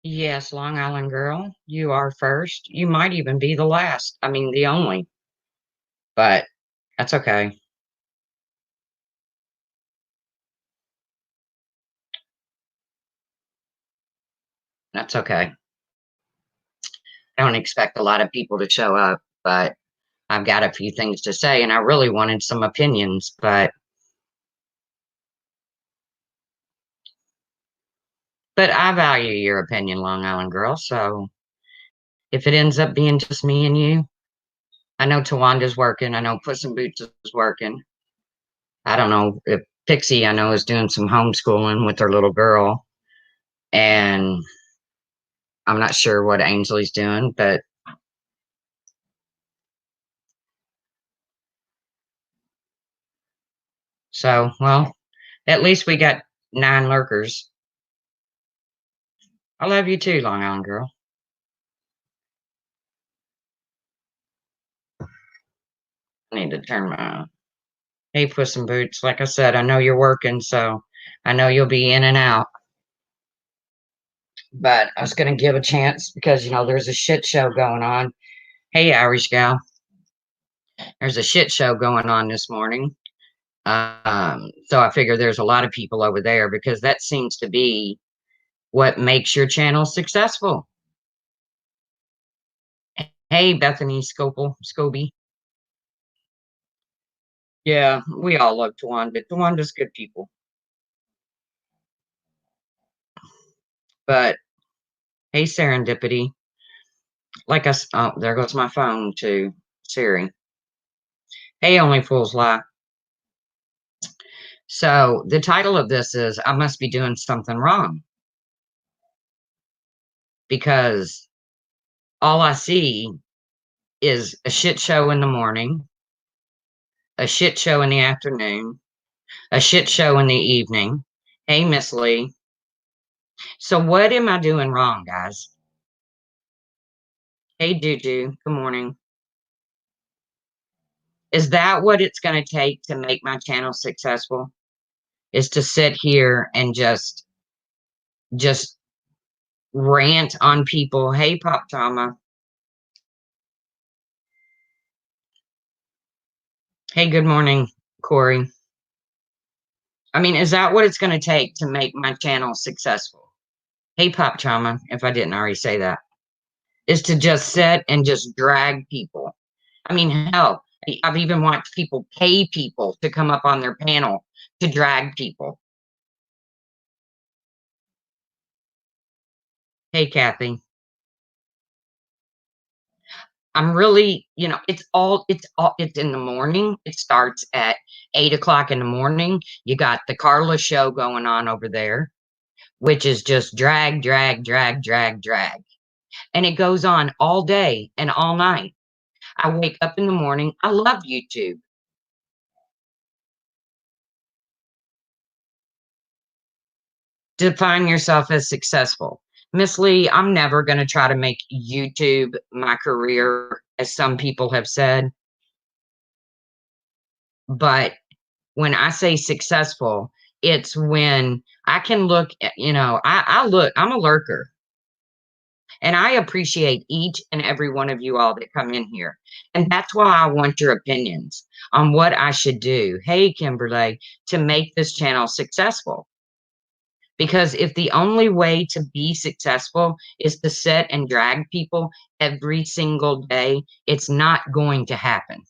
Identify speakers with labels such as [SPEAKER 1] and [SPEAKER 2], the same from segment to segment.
[SPEAKER 1] Yes, Long Island girl, you are first. You might even be the last. I mean, the only, but that's okay. That's okay. I don't expect a lot of people to show up, but I've got a few things to say, and I really wanted some opinions, but I value your opinion, Long Island girl. So if it ends up being just me and you, I know Tawanda's working. I know Puss in Boots is working. I don't know if Pixie, I know, is doing some homeschooling with her little girl, and I'm not sure what Ainsley's doing, but so, well, at least we got 9 lurkers. I love you too, Long Island girl. I need to turn my hey Puss in Boots. Like I said, I know you're working, so I know you'll be in and out. But I was gonna give a chance because there's a shit show going on. Hey Irish gal, there's a shit show going on this morning. So I figure there's a lot of people over there because that seems to be what makes your channel successful. Hey Bethany Scobie. Yeah, we all love Tawanda. Tawanda's good people. But hey, serendipity. Oh, there goes my phone to Siri. Hey, only fools lie. So the title of this is I must be doing something wrong because all I see is a shit show in the morning, a shit show in the afternoon, a shit show in the evening. Hey, Miss Lee. So what am I doing wrong, guys? Hey, Juju. Good morning. Is that what it's going to take to make my channel successful? Is to sit here and just rant on people. Hey, Pop Trauma. Hey, good morning, Corey. I mean, is that what it's going to take to make my channel successful? Hey, Pop Trauma, if I didn't already say that, is to just sit and just drag people. I mean, hell, I've even watched people pay people to come up on their panel to drag people. Hey, Kathy. I'm really, it's in the morning. It starts at 8 o'clock in the morning. You got the Carla show going on over there, which is just drag, drag, drag, drag, drag. And it goes on all day and all night. I wake up in the morning. I love YouTube. Define yourself as successful. Miss Lee, I'm never going to try to make YouTube my career, as some people have said. But when I say successful, it's when I can look at, I'm a lurker. And I appreciate each and every one of you all that come in here. And that's why I want your opinions on what I should do. Hey, Kimberly, to make this channel successful. Because if the only way to be successful is to sit and drag people every single day, it's not going to happen.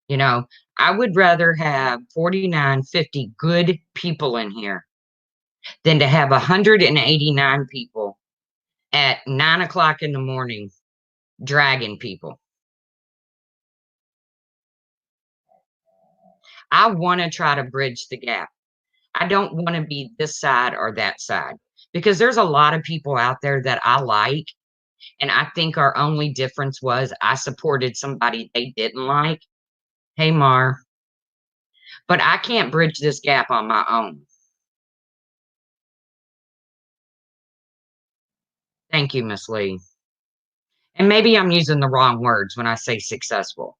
[SPEAKER 1] You know, I would rather have 49, 50 good people in here than to have 189 people at 9 o'clock in the morning dragging people. I want to try to bridge the gap. I don't want to be this side or that side because there's a lot of people out there that I like. And I think our only difference was I supported somebody they didn't like. Hey, Mar. But I can't bridge this gap on my own. Thank you, Miss Lee. And maybe I'm using the wrong words when I say successful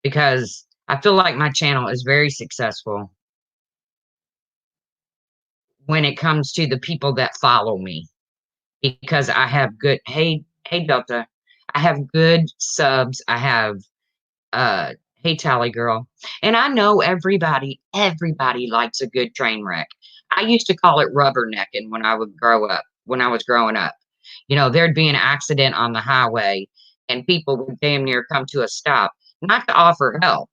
[SPEAKER 1] because I feel like my channel is very successful when it comes to the people that follow me because I have good hey Delta. I have good subs. I have hey Tally girl. And I know everybody likes a good train wreck. I used to call it rubbernecking when I was growing up. You know, there'd be an accident on the highway and people would damn near come to a stop, not to offer help,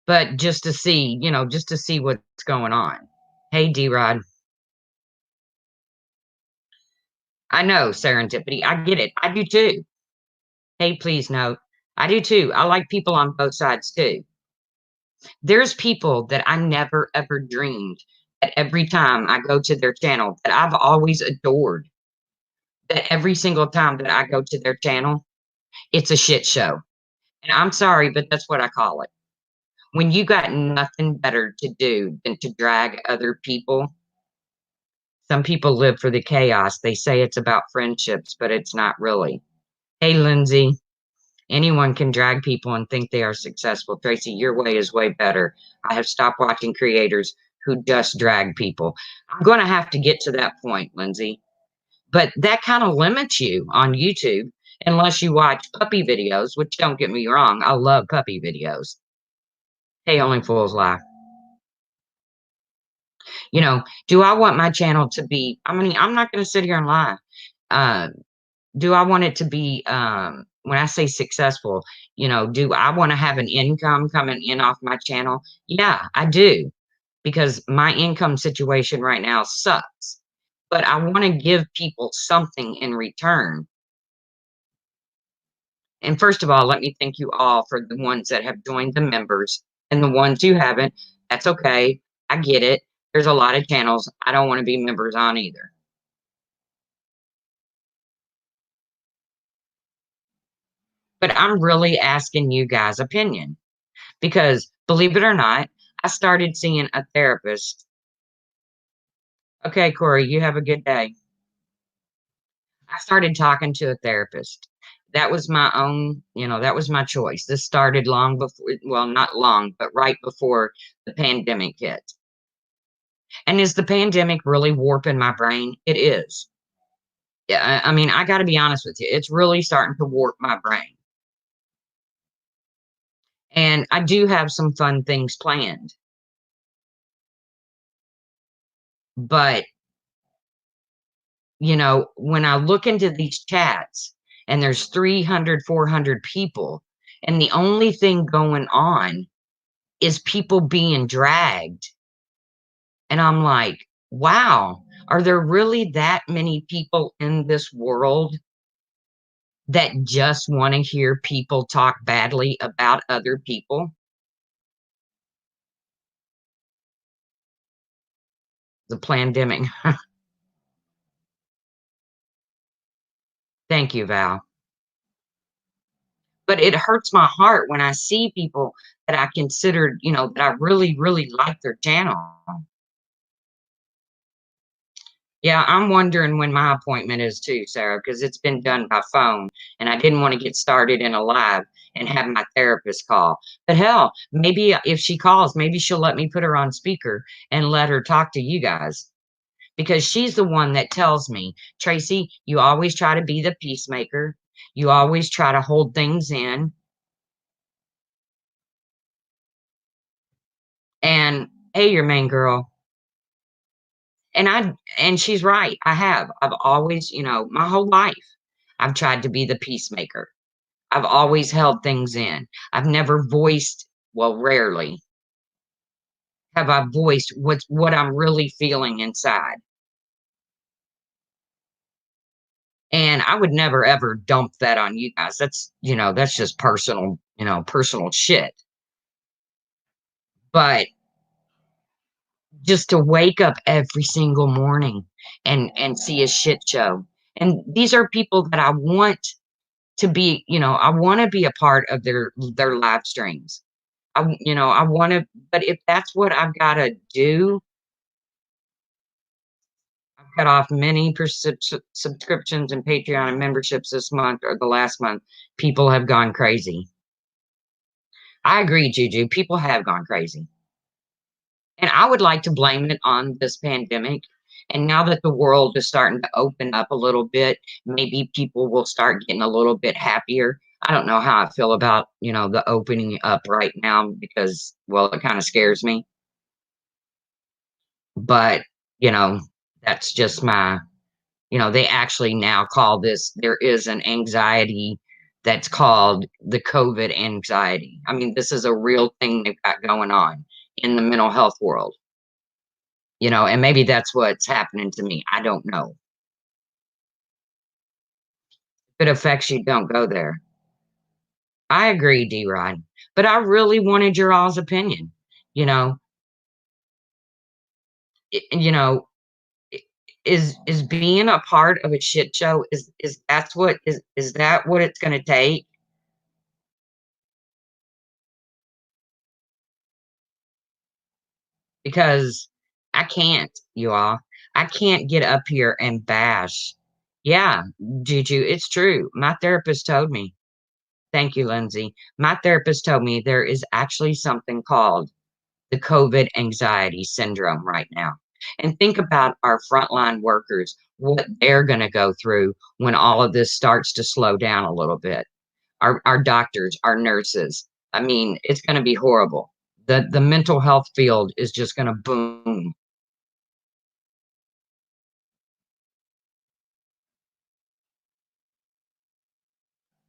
[SPEAKER 1] but just to see, just to see what's going on. Hey D-Rod. I know serendipity. I get it. I do too. Hey, please note. I do too. I like people on both sides too. There's people that I never ever dreamed that every time I go to their channel that I've always adored, that every single time that I go to their channel, it's a shit show. And I'm sorry, but that's what I call it. When you got nothing better to do than to drag other people, some people live for the chaos. They say it's about friendships, but it's not really. Hey, Lindsay, anyone can drag people and think they are successful. Tracy, your way is way better. I have stopped watching creators who just drag people. I'm going to have to get to that point, Lindsay. But that kind of limits you on YouTube unless you watch puppy videos, which don't get me wrong, I love puppy videos. Hey, Only Fools Lie. Do I want my channel to be, I mean, I'm not going to sit here and lie. Uh, do I want it to be, when I say successful, do I want to have an income coming in off my channel? Yeah, I do, because my income situation right now sucks. But I want to give people something in return. And first of all, let me thank you all for the ones that have joined the members and the ones who haven't. That's okay. I get it. There's a lot of channels I don't want to be members on either. But I'm really asking you guys' opinion because believe it or not, I started seeing a therapist. Okay, Corey, you have a good day. I started talking to a therapist. That was my own, that was my choice. This started long before, well, not long, but right before the pandemic hit. And is the pandemic really warping my brain? It is. Yeah, I mean, I got to be honest with you. It's really starting to warp my brain. And I do have some fun things planned. But, when I look into these chats and there's 300, 400 people, and the only thing going on is people being dragged. And I'm like, wow, are there really that many people in this world that just want to hear people talk badly about other people? The pandemic. Thank you, Val. But it hurts my heart when I see people that I considered, that I really, really like their channel. Yeah, I'm wondering when my appointment is too, Sarah, because it's been done by phone and I didn't want to get started in a live and have my therapist call. But hell, maybe if she calls, maybe she'll let me put her on speaker and let her talk to you guys. Because she's the one that tells me, Tracy, you always try to be the peacemaker. You always try to hold things in. And hey, your main girl. And she's right. I've always, my whole life, I've tried to be the peacemaker. I've always held things in. I've never voiced, well, rarely have I voiced what I'm really feeling inside. And I would never ever dump that on you guys. That's just personal, personal shit. But just to wake up every single morning and see a shit show. And these are people that I want to be, I want to be a part of their live streams. I want to, but if that's what I've got to do, I've cut off many subscriptions and Patreon and memberships this month or the last month. People have gone crazy. I agree, Juju. People have gone crazy. And I would like to blame it on this pandemic. And now that the world is starting to open up a little bit, maybe people will start getting a little bit happier. I don't know how I feel about, the opening up right now because, well, it kind of scares me. But, you know, that's just they actually now call this, there is an anxiety that's called the COVID anxiety. I mean, this is a real thing they've got going on in the mental health world. And maybe that's what's happening to me. I don't know. If it affects you, don't go there. I agree, D-Rod. But I really wanted your all's opinion. You know, I- you know, i- is being a part of a shit show is that what it's going to take? Because I can't, you all. I can't get up here and bash. Yeah, Juju, it's true. My therapist told me. Thank you, Lindsay. My therapist told me there is actually something called the COVID anxiety syndrome right now. And think about our frontline workers, what they're going to go through when all of this starts to slow down a little bit. Our doctors, our nurses. I mean, it's going to be horrible. The mental health field is just going to boom.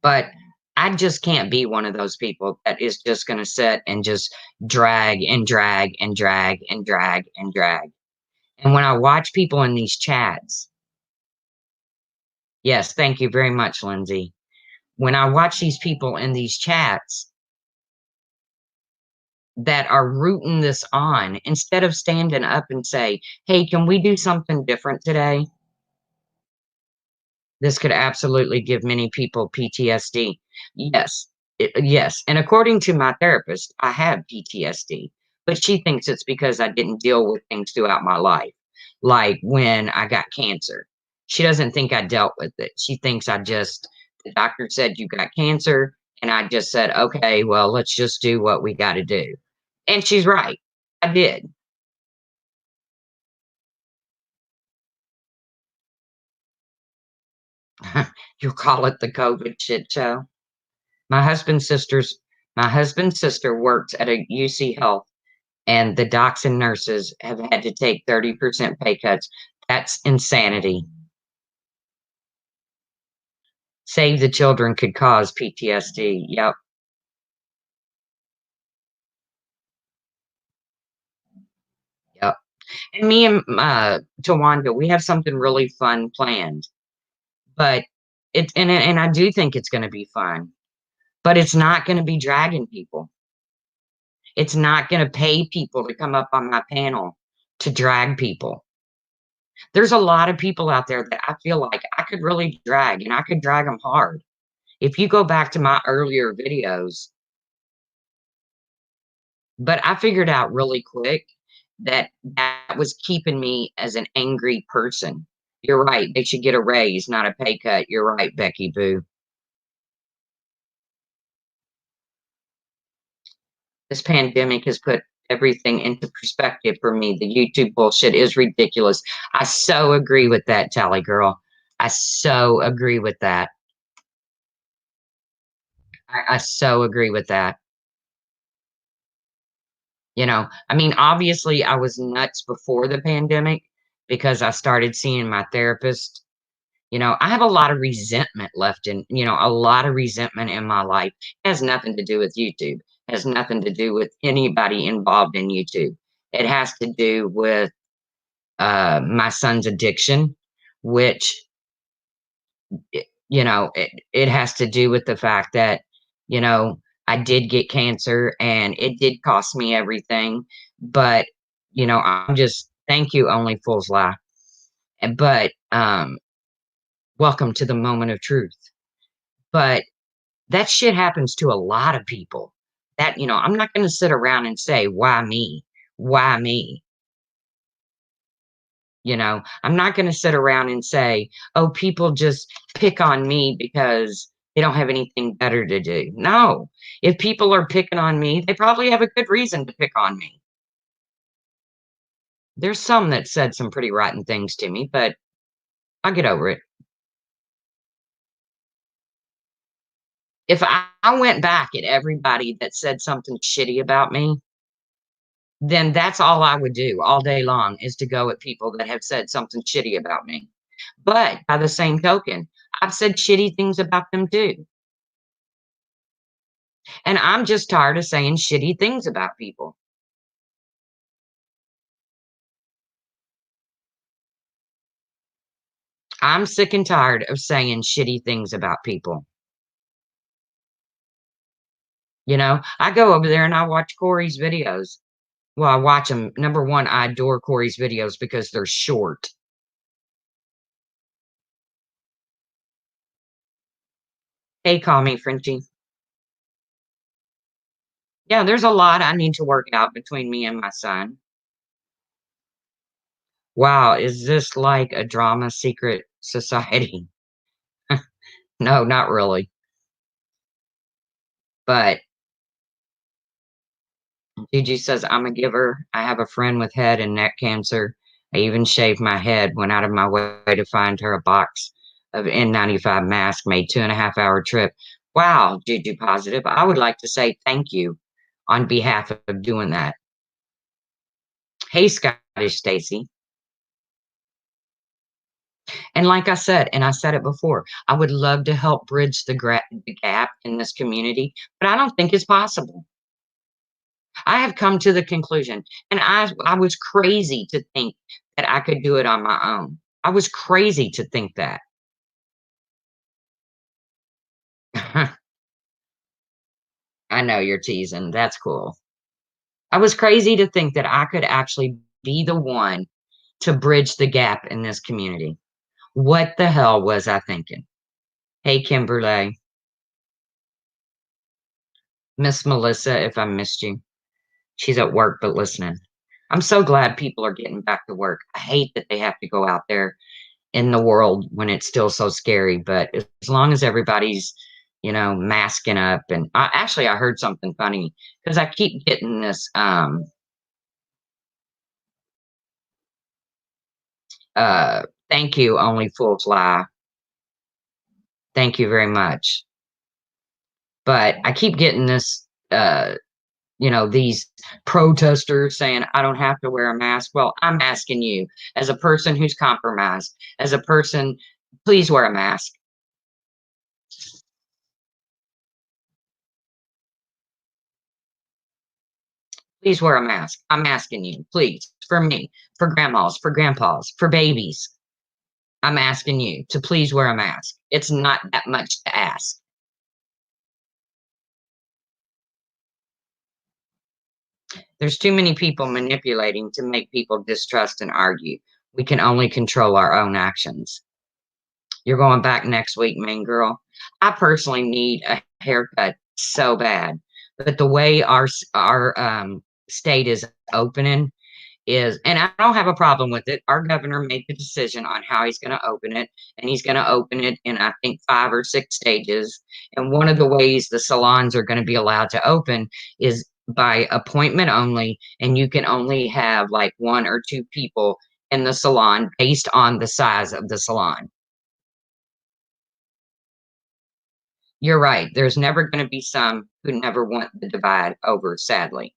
[SPEAKER 1] But I just can't be one of those people that is just going to sit and just drag and drag and drag and drag and drag. And when I watch people in these chats, yes, thank you very much, Lindsay. When I watch these people in these chats that are rooting this on, instead of standing up and say, hey, can we do something different today? This could absolutely give many people PTSD. Yes, yes. And according to my therapist, I have PTSD, but she thinks it's because I didn't deal with things throughout my life, like when I got cancer. She doesn't think I dealt with it. She thinks the doctor said you got cancer, and I just said, okay, well, let's just do what we got to do. And she's right. I did. You call it the COVID shit show. My husband's sister's my husband's sister works at a UC Health, and the docs and nurses have had to take 30% pay cuts. That's insanity. Save the Children could cause PTSD. Yep, yep. And me and Tawanda, we have something really fun planned, but and I do think it's going to be fun, but it's not going to be dragging people. It's not going to pay people to come up on my panel to drag people. There's a lot of people out there that I feel like I could really drag, and I could drag them hard. If you go back to my earlier videos, but I figured out really quick that that was keeping me as an angry person. You're right. They should get a raise, not a pay cut. You're right, Becky Boo. This pandemic has put everything into perspective for me. The YouTube bullshit is ridiculous. I so agree with that, Tally Girl. I so agree with that. I so agree with that. I mean, obviously, I was nuts before the pandemic because I started seeing my therapist. I have a lot of resentment left a lot of resentment in my life. It has nothing to do with YouTube. It has nothing to do with anybody involved in YouTube. It has to do with my son's addiction, which, it has to do with the fact that, you know, I did get cancer and it did cost me everything. But, I'm just, thank you, Only Fools Lie. But welcome to the moment of truth. But that shit happens to a lot of people. I'm not going to sit around and say, why me? Why me? I'm not going to sit around and say, oh, people just pick on me because They don't have anything better to do. No. If people are picking on me, they probably have a good reason to pick on me. There's some that said some pretty rotten things to me, but I'll get over it. If I went back at everybody that said something shitty about me, then that's all I would do all day long is to go at people that have said something shitty about me. But by the same token, I've said shitty things about them too. And I'm just tired of saying shitty things about people. I'm sick and tired of saying shitty things about people. You know, I go over there and I watch Corey's videos. Well, I watch them. Number one, I adore Corey's videos because they're short. Hey, call me Frenchie. Yeah, there's a lot I need to work out between me and my son. Wow, is this like a drama secret society? No, not really. But Gigi says, I'm a giver. I have a friend with head and neck cancer. I even shaved my head, went out of my way to find her a box of N95 mask, made 2.5 hour trip. Wow, Juju Positive. I would like to say thank you on behalf of doing that. Hey, Scottish Stacy. And like I said, and I said it before, I would love to help bridge the gap in this community, but I don't think it's possible. I have come to the conclusion, and I was crazy to think that I could do it on my own. I was crazy to think that. I know you're teasing. That's cool. I was crazy to think that I could actually be the one to bridge the gap in this community. What the hell was I thinking? Hey, Kimberly, Miss Melissa, if I missed you. She's at work but listening. I'm so glad people are getting back to work. I hate that they have to go out there in the world when it's still so scary, but as long as everybody's, masking up. And I heard something funny because I keep getting this thank you, only fools lie. Thank you very much. But I keep getting this these protesters saying I don't have to wear a mask. Well, I'm asking you, as a person who's compromised, as a person, please wear a mask. Please wear a mask. I'm asking you, please, for me, for grandmas, for grandpas, for babies. I'm asking you to please wear a mask. It's not that much to ask. There's too many people manipulating to make people distrust and argue. We can only control our own actions. You're going back next week, main girl. I personally need a haircut so bad, but the way our state is opening is, and I don't have a problem with it. Our governor made the decision on how he's going to open it, and he's going to open it in, I think, 5 or 6 stages. And one of the ways the salons are going to be allowed to open is by appointment only, and you can only have like 1 or 2 people in the salon based on the size of the salon. You're right. There's never going to be some who never want the divide over, sadly.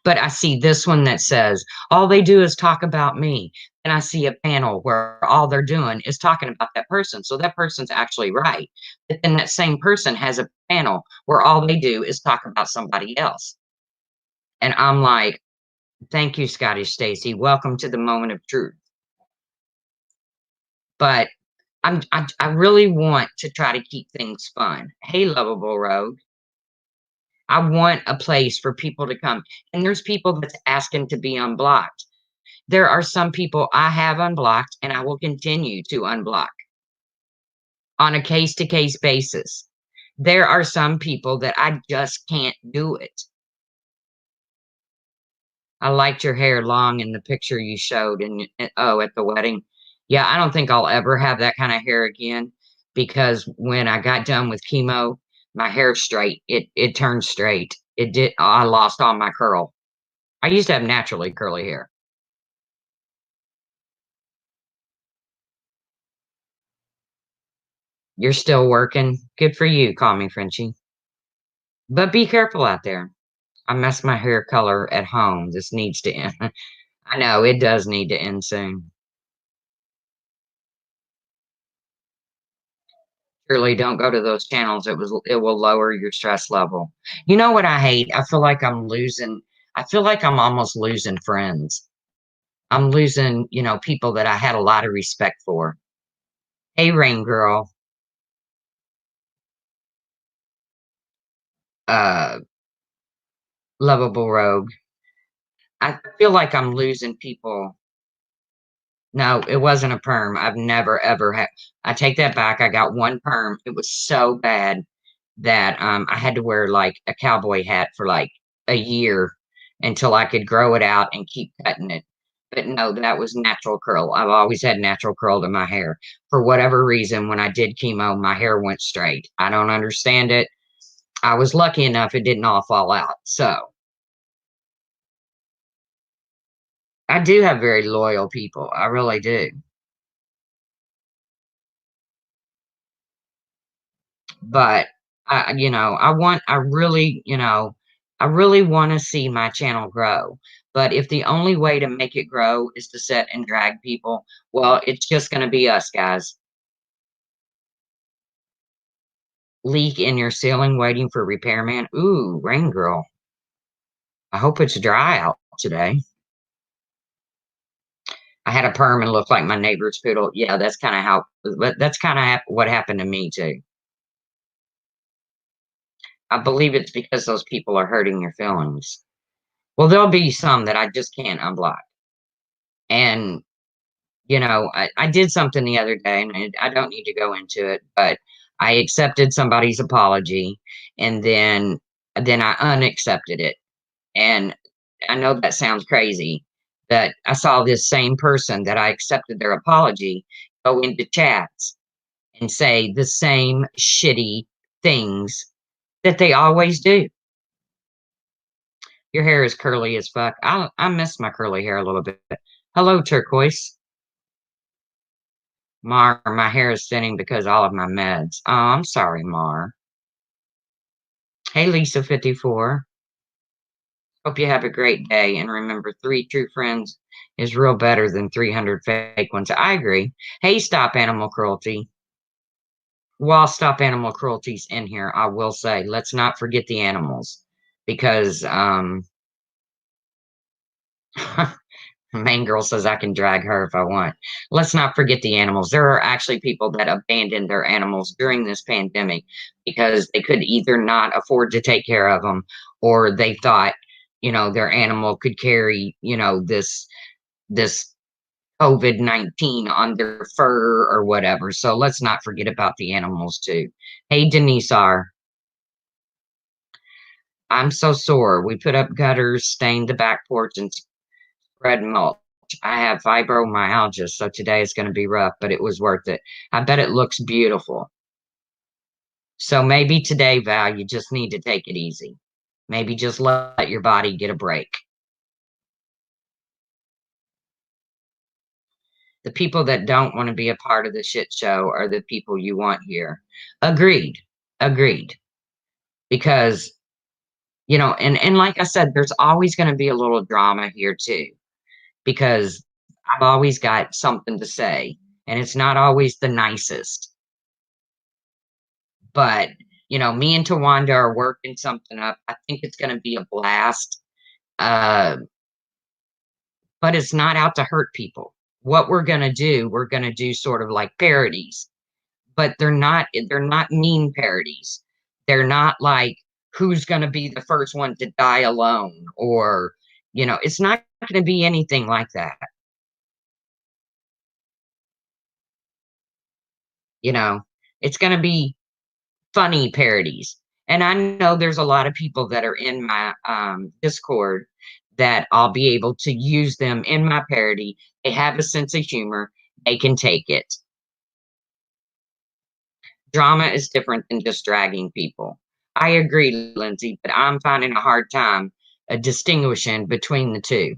[SPEAKER 1] But I see this one that says, all they do is talk about me. And I see a panel where all they're doing is talking about that person. So that person's actually right. But then that same person has a panel where all they do is talk about somebody else. And I'm like, thank you, Scottish Stacy. Welcome to the moment of truth. But I really want to try to keep things fun. Hey, lovable rogue. I want a place for people to come. And there's people that's asking to be unblocked. There are some people I have unblocked and I will continue to unblock on a case to case basis. There are some people that I just can't do it. I liked your hair long in the picture you showed at the wedding. Yeah, I don't think I'll ever have that kind of hair again. because when I got done with chemo, my hair straight, it turned straight. It did I lost all my curl. I used to have naturally curly hair. You're still working? Good for you, call me Frenchie. But be careful out there. I messed my hair color at home. This needs to end. I know it does need to end soon. Really don't go to those channels. It will lower your stress level. You know what I hate? I feel like I'm almost losing friends. I'm losing, people that I had a lot of respect for. Hey, Rain Girl, uh, Lovable Rogue. I feel like I'm losing people. No, it wasn't a perm. I've never ever had. I take that back. I got one perm. It was so bad that I had to wear like a cowboy hat for like a year until I could grow it out and keep cutting it. But no, that was natural curl. I've always had natural curl in my hair. For whatever reason, when I did chemo, my hair went straight. I don't understand it. I was lucky enough it didn't all fall out. So I do have very loyal people. I really do. But I really want to see my channel grow. But if the only way to make it grow is to sit and drag people, well, it's just going to be us guys. Leak in your ceiling waiting for repairman. Ooh, rain girl. I hope it's dry out today. I had a perm and looked like my neighbor's poodle. Yeah, that's kind of what happened to me too. I believe it's because those people are hurting your feelings. Well, there'll be some that I just can't unblock. And I did something the other day, and I don't need to go into it, but I accepted somebody's apology, and then I unaccepted it. And I know that sounds crazy, but I saw this same person that I accepted their apology go into chats and say the same shitty things that they always do. Your hair is curly as fuck. I miss my curly hair a little bit. Hello, turquoise. Mar, my hair is thinning because all of my meds. Oh, I'm sorry, Mar. Hey, Lisa 54. Hope you have a great day. And remember, 3 true friends is real better than 300 fake ones. I agree. Hey, stop animal cruelty. While stop animal cruelty's in here, I will say, let's not forget the animals because Main girl says I can drag her if I want. Let's not forget the animals. There are actually people that abandoned their animals during this pandemic because they could either not afford to take care of them or they thought, their animal could carry, this COVID-19 on their fur or whatever. So let's not forget about the animals too. Hey, Denise R. I'm so sore. We put up gutters, stained the back porch, and spread mulch. I have fibromyalgia, so today is going to be rough, but it was worth it. I bet it looks beautiful. So maybe today, Val, you just need to take it easy. Maybe just let your body get a break. The people that don't want to be a part of the shit show are the people you want here. Agreed. Agreed. Because, and like I said, there's always going to be a little drama here too, because I've always got something to say, and it's not always the nicest. But, me and Tawanda are working something up. I think it's going to be a blast. Uh, but it's not out to hurt people. What we're going to do sort of like parodies, but they're not mean parodies. They're not like who's going to be the first one to die alone or, it's not going to be anything like that. You know, it's going to be funny parodies. And I know there's a lot of people that are in my Discord that I'll be able to use them in my parody. They have a sense of humor. They can take it. Drama is different than just dragging people. I agree, Lindsay, but I'm finding a hard time distinguishing between the two.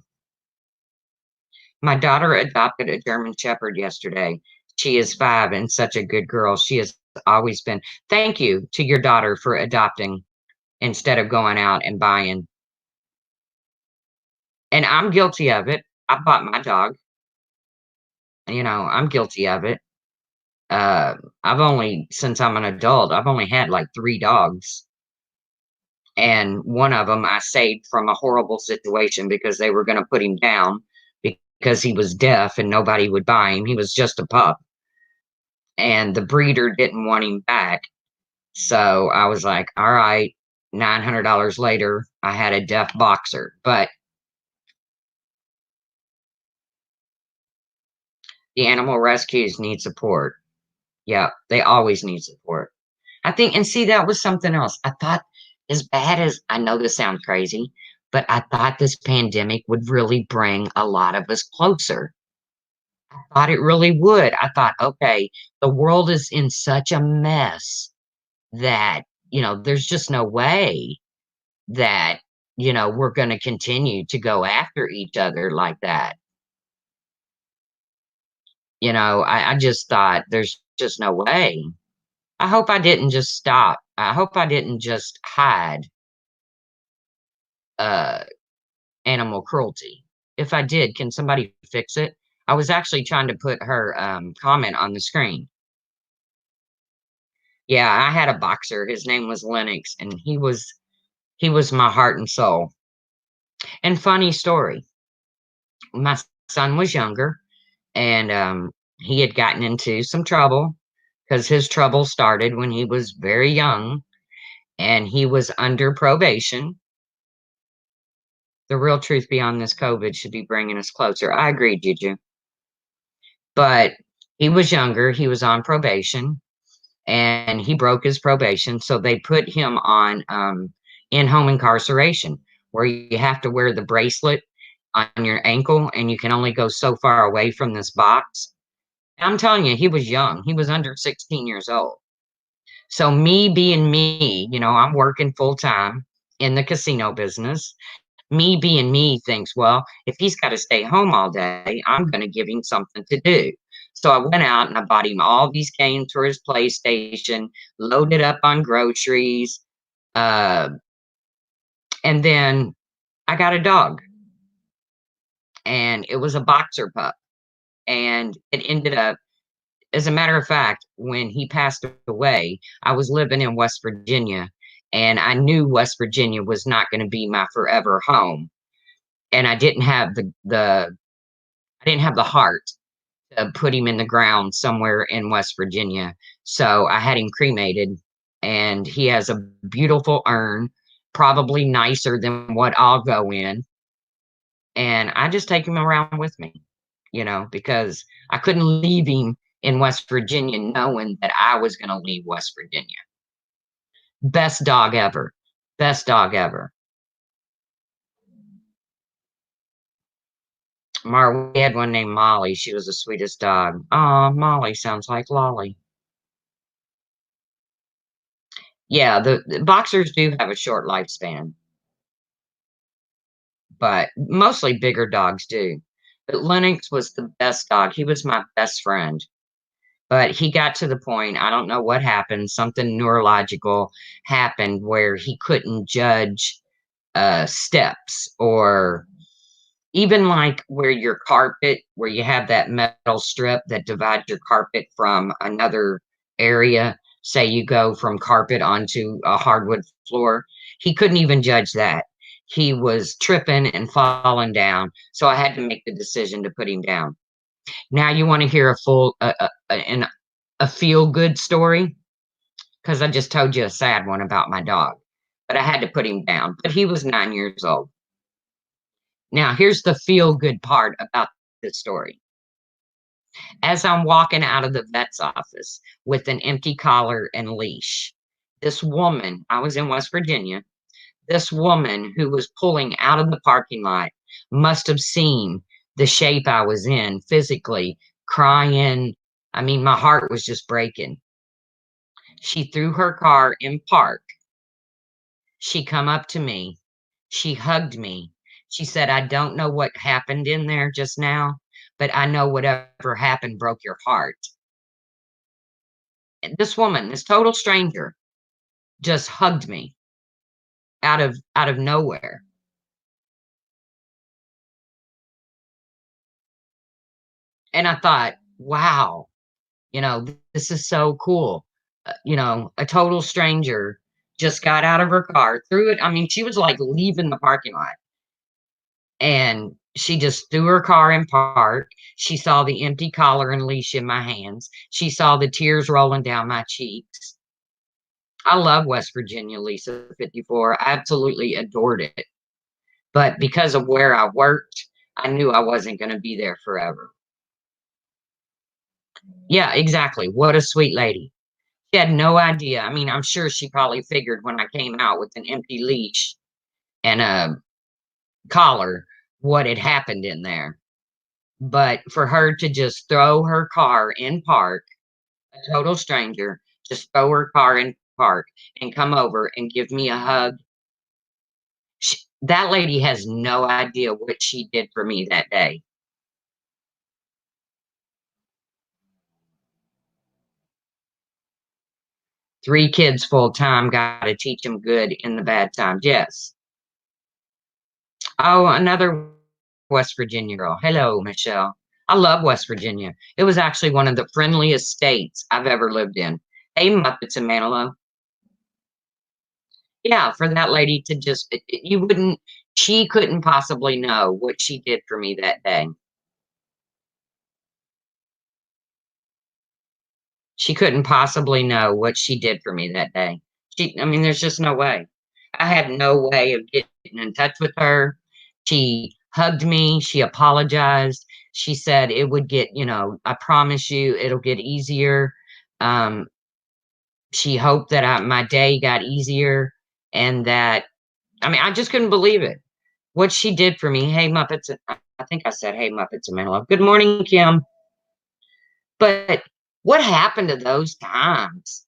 [SPEAKER 1] My daughter adopted a German Shepherd yesterday. She is 5 and such a good girl. She has always been. Thank you to your daughter for adopting instead of going out and buying. And I'm guilty of it. I bought my dog. I'm guilty of it. I've only, since I'm an adult, I've only had like 3 dogs. And one of them I saved from a horrible situation because they were going to put him down because he was deaf and nobody would buy him. He was just a pup. And the breeder didn't want him back. So I was like, all right, $900 later, I had a deaf boxer. But the animal rescues need support. Yeah, they always need support. I think, and see, that was something else. I thought, as bad as I know this sounds crazy, but I thought this pandemic would really bring a lot of us closer. I thought it really would. I thought, okay, the world is in such a mess that, there's just no way that, we're going to continue to go after each other like that. I just thought there's just no way. I hope I didn't just stop. I hope I didn't just hide uh animal cruelty. If I did, can somebody fix it? I was actually trying to put her comment on the screen. Yeah, I had a boxer. His name was Lennox, and he was my heart and soul. And funny story, my son was younger, and he had gotten into some trouble because his trouble started when he was very young, and he was under probation. The real truth beyond this COVID should be bringing us closer. I agree, Juju. But he was younger, he was on probation, and he broke his probation. So they put him on in-home incarceration, where you have to wear the bracelet on your ankle and you can only go so far away from this box. I'm telling you, he was young. He was under 16 years old. So me being me, I'm working full time in the casino business. Me being me thinks, well, if he's got to stay home all day, I'm going to give him something to do. So I went out and I bought him all these games for his PlayStation, loaded up on groceries, uh, and then I got a dog, and it was a boxer pup. And it ended up, as a matter of fact, when he passed away, I was living in West Virginia, and I knew West Virginia was not going to be my forever home. And I didn't have the heart to put him in the ground somewhere in West Virginia. So I had him cremated, and he has a beautiful urn, probably nicer than what I'll go in. And I just take him around with me, because I couldn't leave him in West Virginia knowing that I was going to leave West Virginia. Best dog ever. Best dog ever. We had one named Molly. She was the sweetest dog. Oh, Molly sounds like Lolly. Yeah, the boxers do have a short lifespan, but mostly bigger dogs do. But Lennox was the best dog. He was my best friend. But he got to the point, I don't know what happened, something neurological happened where he couldn't judge steps, or even like where you have that metal strip that divides your carpet from another area. Say you go from carpet onto a hardwood floor. He couldn't even judge that. He was tripping and falling down. So I had to make the decision to put him down. Now you want to hear a feel good story? Because I just told you a sad one about my dog, but I had to put him down. But he was 9 years old. Now, here's the feel good part about this story. As I'm walking out of the vet's office with an empty collar and leash, this woman, I was in West Virginia, this woman who was pulling out of the parking lot must have seen the shape I was in physically, crying. I mean, my heart was just breaking. She threw her car in park. She come up to me. She hugged me. She said, "I don't know what happened in there just now, but I know whatever happened broke your heart." And this woman, this total stranger, just hugged me out of nowhere. And I thought, "Wow, this is so cool." A total stranger just got out of her car, threw it. I mean, she was like leaving the parking lot, and she just threw her car in park. She saw the empty collar and leash in my hands. She saw the tears rolling down my cheeks. I love West Virginia, Lisa 54. I absolutely adored it. But because of where I worked, I knew I wasn't going to be there forever. Yeah, exactly. What a sweet lady. She had no idea. I mean, I'm sure she probably figured when I came out with an empty leash and a collar what had happened in there. But for her to just throw her car in park, a total stranger, just throw her car in park and come over and give me a hug, that lady has no idea what she did for me that day. 3 kids full time, gotta teach them good in the bad times, yes. Oh, another West Virginia girl. Hello, Michelle. I love West Virginia. It was actually one of the friendliest states I've ever lived in. Hey, Muppets and Manilow. Yeah, for that lady to just, you wouldn't, she couldn't possibly know what she did for me that day. She couldn't possibly know what she did for me that day. I mean, there's just no way. I had no way of getting in touch with her. She hugged me. She apologized. She said it would get, I promise you it'll get easier. Um, she hoped that my day got easier and that, I mean, I just couldn't believe it. What she did for me. Hey, Muppets. I think I said, hey, Muppets and Men Love. Good morning, Kim. But what happened to those times?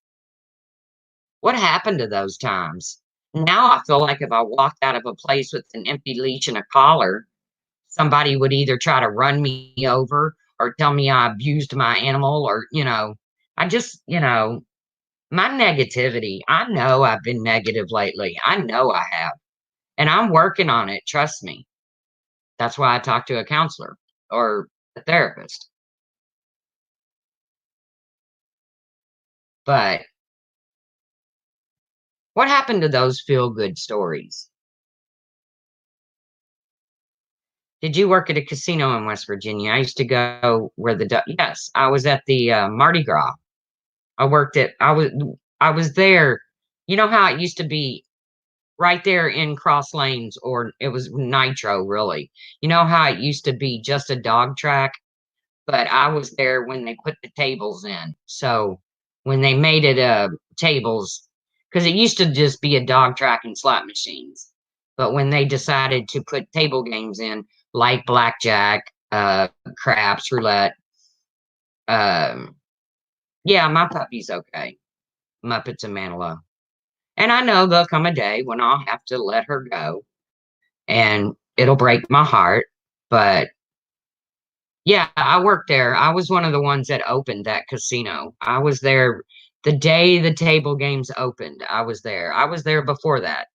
[SPEAKER 1] What happened to those times? Now I feel like if I walked out of a place with an empty leash and a collar, somebody would either try to run me over or tell me I abused my animal or, I just, my negativity. I know I've been negative lately. I know I have. And I'm working on it. Trust me. That's why I talk to a counselor or a therapist. But what happened to those feel good stories? Did you work at a casino in West Virginia? I used to go where yes, I was at the Mardi Gras. I was there. You know how it used to be right there in Cross Lanes, or it was Nitro, really. You know how it used to be just a dog track, but I was there when they put the tables in. So when they made it tables, because it used to just be a dog track and slot machines. But when they decided to put table games in, like blackjack, craps, roulette, um, yeah, my puppy's okay. Muppets and Manilow. And I know there'll come a day when I'll have to let her go and it'll break my heart. But yeah, I worked there. I was one of the ones that opened that casino. I was there the day the table games opened. I was there. I was there before that.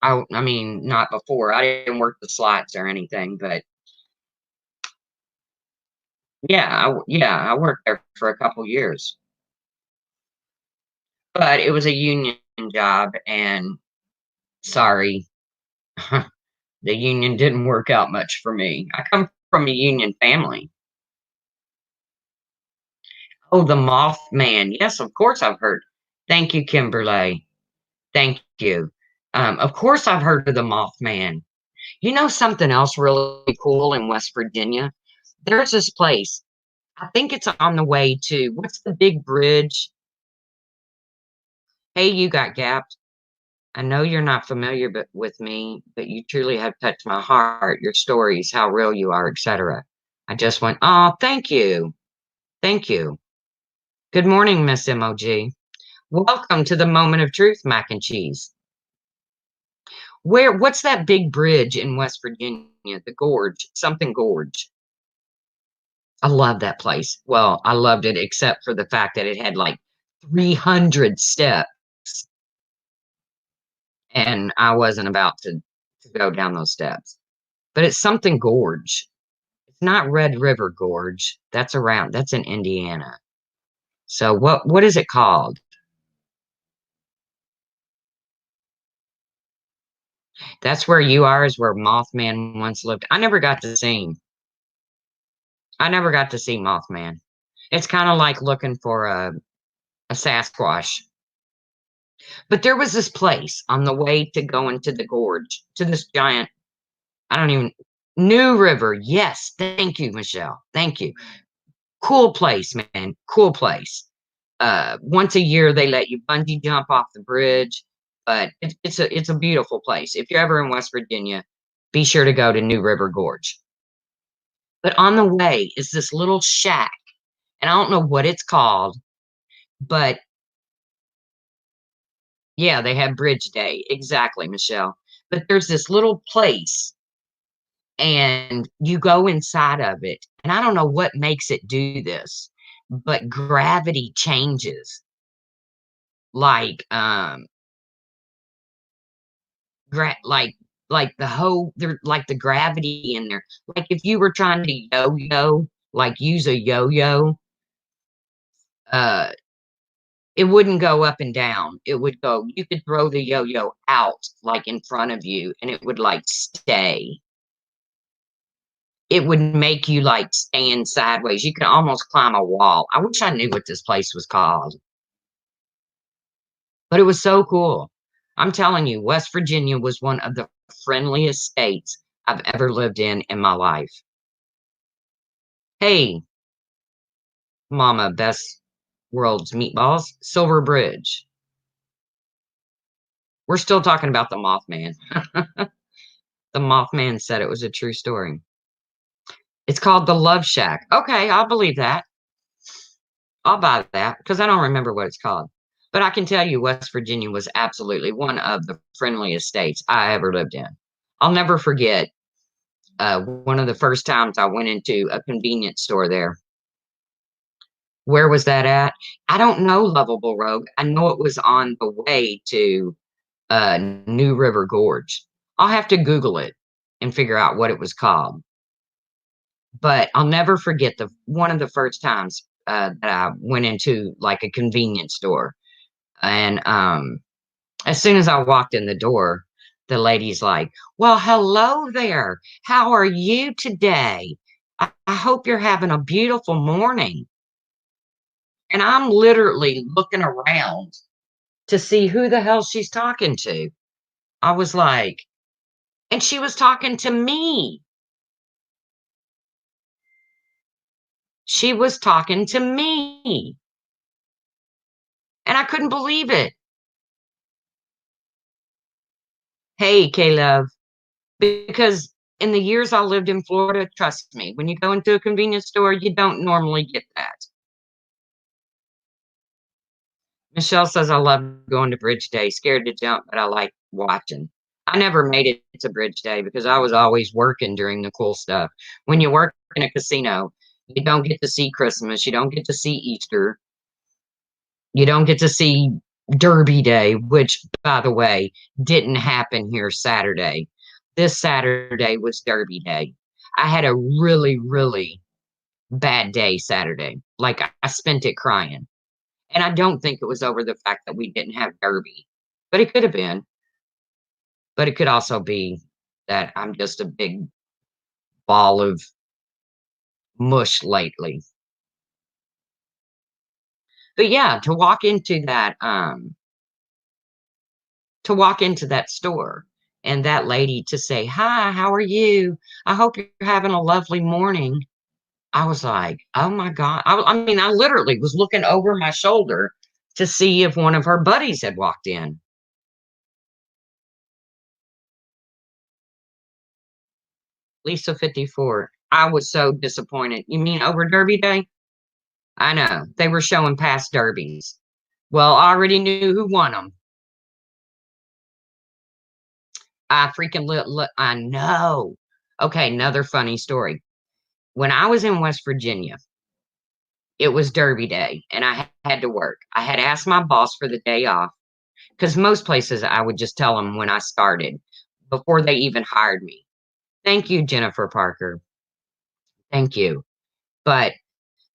[SPEAKER 1] I mean, not before. I didn't work the slots or anything, but yeah, I worked there for a couple years. But it was a union job, and sorry, the union didn't work out much for me. I come from a union family. Oh, the Mothman. Yes, of course I've heard. Thank you, Kimberly. Thank you. Of course I've heard of the Mothman. You know something else really cool in West Virginia? There's this place. I think it's on the way to what's the big bridge? Hey, you got gapped. I know you're not familiar with me, but you truly have touched my heart. Your stories, how real you are, etc. I just went, oh, thank you. Thank you. Good morning, Miss MOG. Welcome to the moment of truth, mac and cheese. What's that big bridge in West Virginia? The Gorge, something Gorge. I love that place. Well, I loved it except for the fact that it had like 300 steps and I wasn't about to go down those steps. But it's something Gorge. It's not Red River Gorge. That's in Indiana. So what is it called? That's where you are, is where Mothman once lived. I never got to see Mothman. It's kind of like looking for a Sasquatch. But there was this place on the way to go into the gorge to this giant, I don't even, New River. Yes. Thank you, Michelle. Thank you. Cool place, man. Cool place. Once a year, they let you bungee jump off the bridge, but it's a beautiful place. If you're ever in West Virginia, be sure to go to New River Gorge. But on the way is this little shack, and I don't know what it's called, but yeah, they have Bridge Day. Exactly, Michelle. But there's this little place and you go inside of it. And I don't know what makes it do this, but gravity changes. Like like the whole there like the gravity in there. Like if you were trying to yo-yo, like use a yo-yo, uh it wouldn't go up and down. It would go, you could throw the yo-yo out like in front of you and it would like stay. It would make you like stand sideways. You could almost climb a wall. I wish I knew what this place was called, but it was so cool. I'm telling you, West Virginia was one of the friendliest states I've ever lived in my life. Hey, Mama, best world's meatballs, Silver Bridge. We're still talking about the Mothman. The Mothman said it was a true story. It's called the Love Shack. Okay, I'll believe that. I'll buy that because I don't remember what it's called. But I can tell you, West Virginia was absolutely one of the friendliest states I ever lived in. I'll never forget one of the first times I went into a convenience store there. Where was that at? I don't know, Lovable Rogue. I know it was on the way to New River Gorge. I'll have to Google it and figure out what it was called. But I'll never forget the one of the first times that I went into like a convenience store. And as soon as I walked in the door, the lady's like, "Well, hello there. How are you today? I hope you're having a beautiful morning." And I'm literally looking around to see who the hell she's talking to. I was like, and she was talking to me. She was talking to me. And I couldn't believe it. Hey, Caleb, because in the years I lived in Florida, trust me, when you go into a convenience store, you don't normally get that. Michelle says, I love going to Bridge Day. Scared to jump, but I like watching. I never made it to Bridge Day because I was always working during the cool stuff. When you work in a casino, you don't get to see Christmas. You don't get to see Easter. You don't get to see Derby Day, which, by the way, didn't happen here Saturday. This Saturday was Derby Day. I had a really, really bad day Saturday. Like I spent it crying. And I don't think it was over the fact that we didn't have Derby, but it could have been. But it could also be that I'm just a big ball of mush lately. But yeah, to walk into that store and that lady to say, "Hi, how are you? I hope you're having a lovely morning." I was like, "Oh my God." I mean, I literally was looking over my shoulder to see if one of her buddies had walked in. Lisa 54. I was so disappointed. You mean over Derby Day? I know. They were showing past derbies. Well, I already knew who won them. I freaking I know. Okay, another funny story. When I was in West Virginia, it was Derby Day and I had to work. I had asked my boss for the day off because most places I would just tell them when I started before they even hired me. Thank you, Jennifer Parker. Thank you. But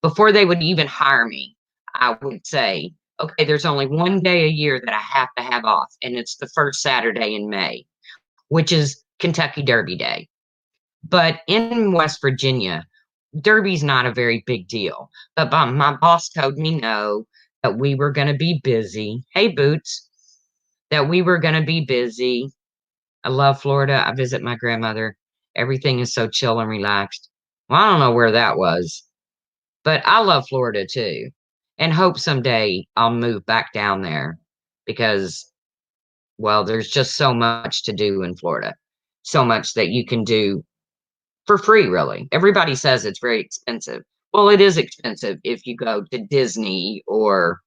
[SPEAKER 1] before they would even hire me, I would say, okay, there's only one day a year that I have to have off, and it's the first Saturday in May, which is Kentucky Derby Day. But in West Virginia, Derby's not a very big deal. But my boss told me no, that we were going to be busy. Hey, Boots, that we were going to be busy. I love Florida. I visit my grandmother. Everything is so chill and relaxed. Well, I don't know where that was, but I love Florida too, and hope someday I'll move back down there because, well, there's just so much to do in Florida, so much that you can do for free, really. Everybody says it's very expensive. Well, it is expensive if you go to Disney or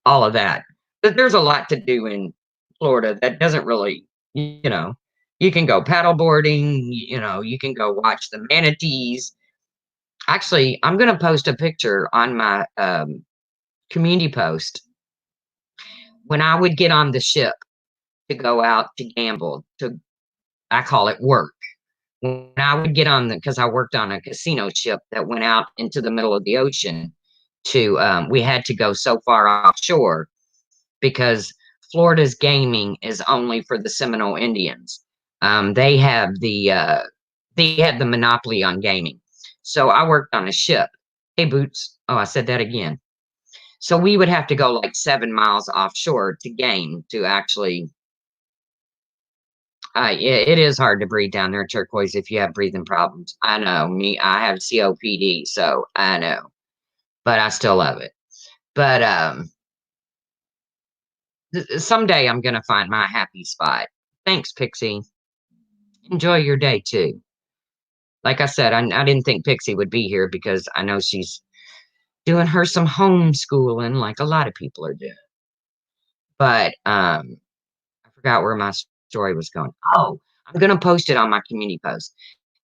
[SPEAKER 1] all of that. But there's a lot to do in Florida that doesn't really, you can go paddleboarding, you can go watch the manatees. Actually, I'm going to post a picture on my community post when I would get on the ship to go out to gamble, I call it work. When I would get on because I worked on a casino ship that went out into the middle of the ocean we had to go so far offshore because Florida's gaming is only for the Seminole Indians. They have the monopoly on gaming. So I worked on a ship. Hey, Boots. Oh, I said that again. So we would have to go like 7 miles offshore to game to actually. It is hard to breathe down there in Turquoise if you have breathing problems. I know me. I have COPD, so I know, but I still love it. But someday I'm gonna find my happy spot. Thanks, Pixie. Enjoy your day too. Like I said, I didn't think Pixie would be here because I know she's doing her some homeschooling, like a lot of people are doing. But I forgot where my story was going. Oh, I'm gonna post it on my community post.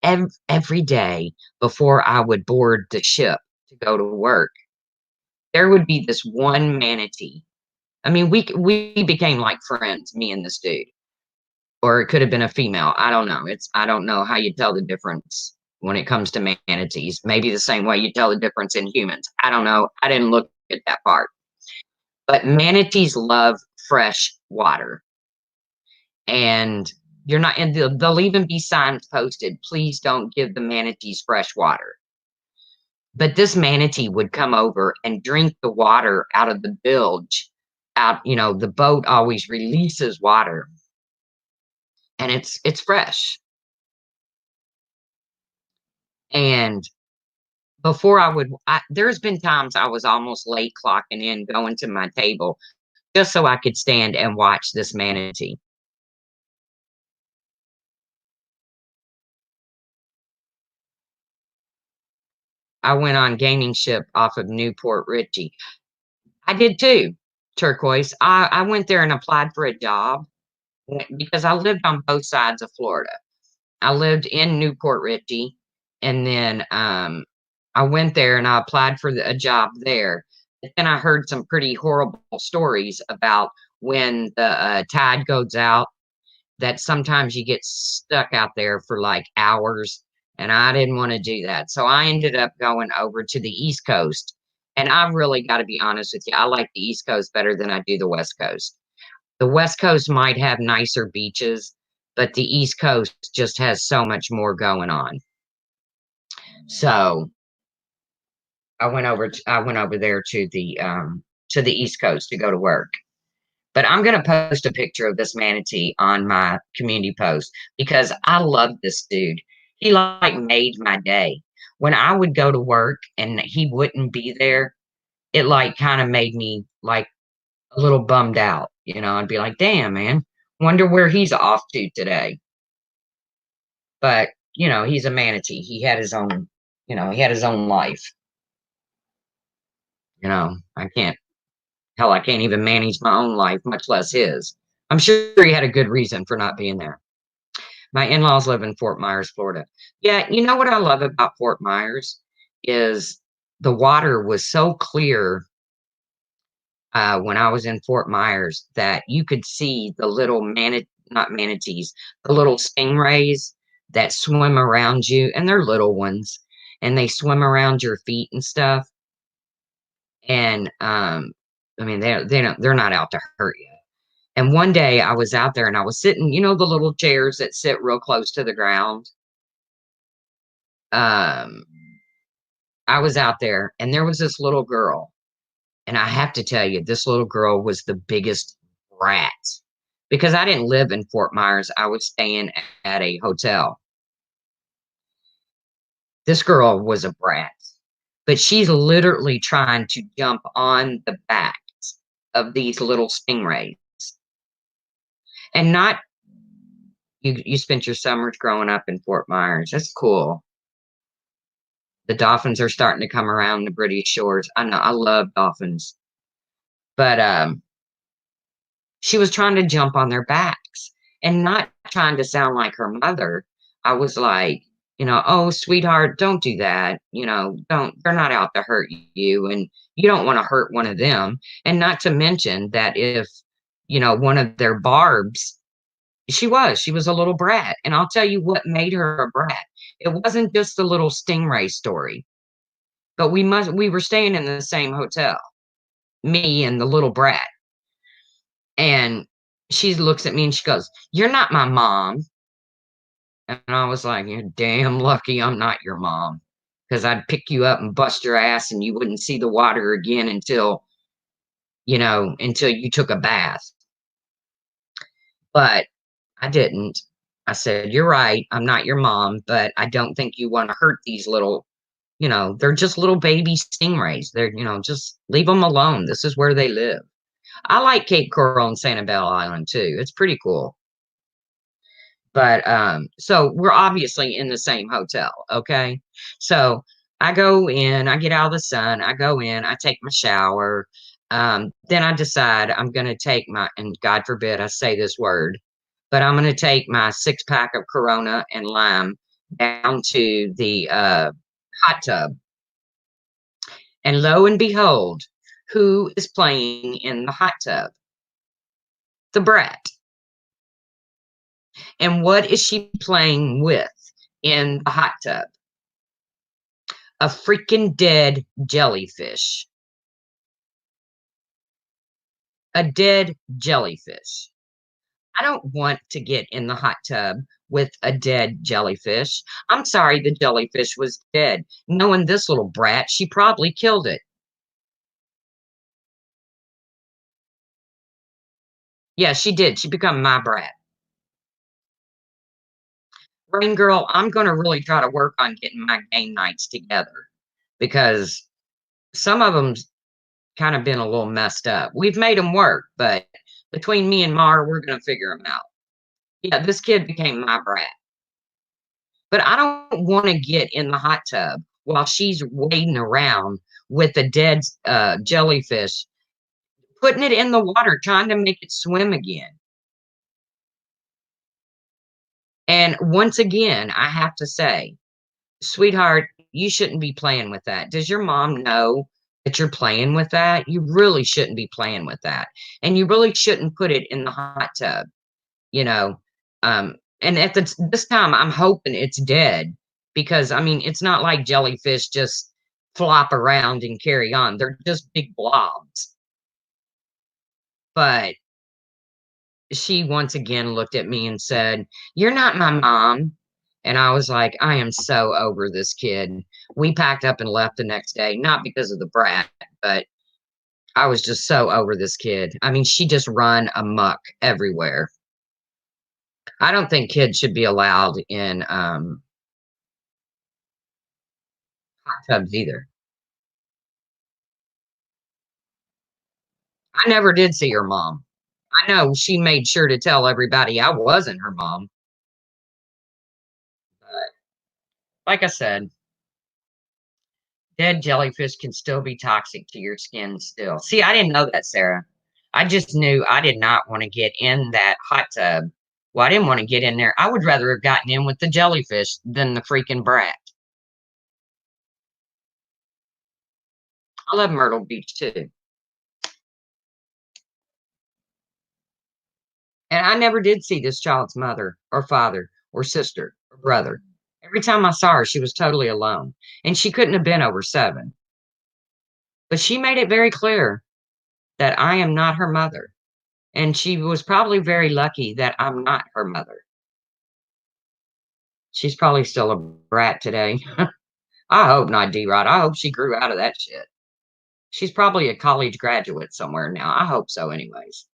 [SPEAKER 1] Every day before I would board the ship to go to work, there would be this one manatee. I mean, we became like friends, me and this dude, or it could have been a female. I don't know. I don't know how you tell the difference when it comes to manatees. Maybe the same way you tell the difference in humans. I don't know. I didn't look at that part. But manatees love fresh water, and you're not, and they'll even be signs posted. Please don't give the manatees fresh water. But this manatee would come over and drink the water out of the bilge. The boat always releases water, and it's fresh. And there's been times I was almost late clocking in, going to my table just so I could stand and watch this manatee. I went on gaming ship off of Newport Richie. I did too, Turquoise. I went there and applied for a job because I lived on both sides of Florida. I lived in Newport Richie, and then I went there and I applied for a job there. And then I heard some pretty horrible stories about when the tide goes out, that sometimes you get stuck out there for like hours, and I didn't want to do that. So I ended up going over to the East Coast. And I really got to be honest with you, I like the East Coast better than I do the West Coast. The West Coast might have nicer beaches, but the East Coast just has so much more going on. So I went over there to the East Coast to go to work. But I'm gonna post a picture of this manatee on my community post because I love this dude. He like made my day. When I would go to work and he wouldn't be there, it like kind of made me like a little bummed out. I'd be like, damn, man, wonder where he's off to today. But he's a manatee. He had his own life. I can't hell, I can't even manage my own life, much less his. I'm sure he had a good reason for not being there. My in-laws live in Fort Myers, Florida. Yeah, you know what I love about Fort Myers is the water was so clear when I was in Fort Myers that you could see the little not manatees, the little stingrays that swim around you, and they're little ones, and they swim around your feet and stuff. And I mean, they're not out to hurt you. And one day I was out there and I was sitting, the little chairs that sit real close to the ground. Um, I was out there and there was this little girl. And I have to tell you, this little girl was the biggest brat because I didn't live in Fort Myers. I was staying at a hotel. This girl was a brat, but she's literally trying to jump on the backs of these little stingrays. And not you spent your summers growing up in Fort Myers. That's cool. The dolphins are starting to come around the British shores. I know I love dolphins. But she was trying to jump on their backs and not trying to sound like her mother. I was like, oh, sweetheart, don't do that. They're not out to hurt you. And you don't want to hurt one of them. And not to mention that if, one of their barbs, she was a little brat. And I'll tell you what made her a brat. It wasn't just the little stingray story, but we were staying in the same hotel, me and the little brat. And she looks at me and she goes, "You're not my mom." And I was like, "You're damn lucky I'm not your mom. Because I'd pick you up and bust your ass and you wouldn't see the water again until you took a bath." But I didn't. I said, "You're right. I'm not your mom, but I don't think you want to hurt these they're just little baby stingrays. Just leave them alone. This is where they live." I like Cape Coral and Sanibel Island too. It's pretty cool. But so we're obviously in the same hotel, okay? So I go in, I get out of the sun, I go in, I take my shower. Then I decide I'm gonna take and God forbid I say this word, but I'm gonna take my 6-pack of Corona and lime down to the hot tub. And lo and behold, who is playing in the hot tub? The brat. And what is she playing with in the hot tub? A freaking dead jellyfish. A dead jellyfish. I don't want to get in the hot tub with a dead jellyfish. I'm sorry the jellyfish was dead. Knowing this little brat, she probably killed it. Yeah, she did. She become my brat. Rain Girl, I'm going to really try to work on getting my game nights together because some of them kind of been a little messed up. We've made them work, but between me and Mar, we're going to figure them out. Yeah, this kid became my brat. But I don't want to get in the hot tub while she's wading around with a dead jellyfish, putting it in the water, trying to make it swim again. And once again, I have to say, sweetheart, you shouldn't be playing with that. Does your mom know that you're playing with that? You really shouldn't be playing with that. And you really shouldn't put it in the hot tub, you know. And at this time, I'm hoping it's dead because, I mean, it's not like jellyfish just flop around and carry on. They're just big blobs. But she once again looked at me and said, "You're not my mom." And I was like, I am so over this kid. We packed up and left the next day, not because of the brat, but I was just so over this kid. I mean, she just run amok everywhere. I don't think kids should be allowed in hot tubs either. I never did see her mom. I know she made sure to tell everybody I wasn't her mom. But like I said, Dead jellyfish can still be toxic to your skin still. See, I didn't know that, Sarah. I just knew I did not want to get in that hot tub. Well, I didn't want to get in there. I would rather have gotten in with the jellyfish than the freaking brat. I love Myrtle Beach too. And I never did see this child's mother or father or sister or brother. Every time I saw her, she was totally alone. And she couldn't have been over 7. But she made it very clear that I am not her mother. And she was probably very lucky that I'm not her mother. She's probably still a brat today. I hope not, D-Rod. I hope she grew out of that shit. She's probably a college graduate somewhere now. I hope so, anyways.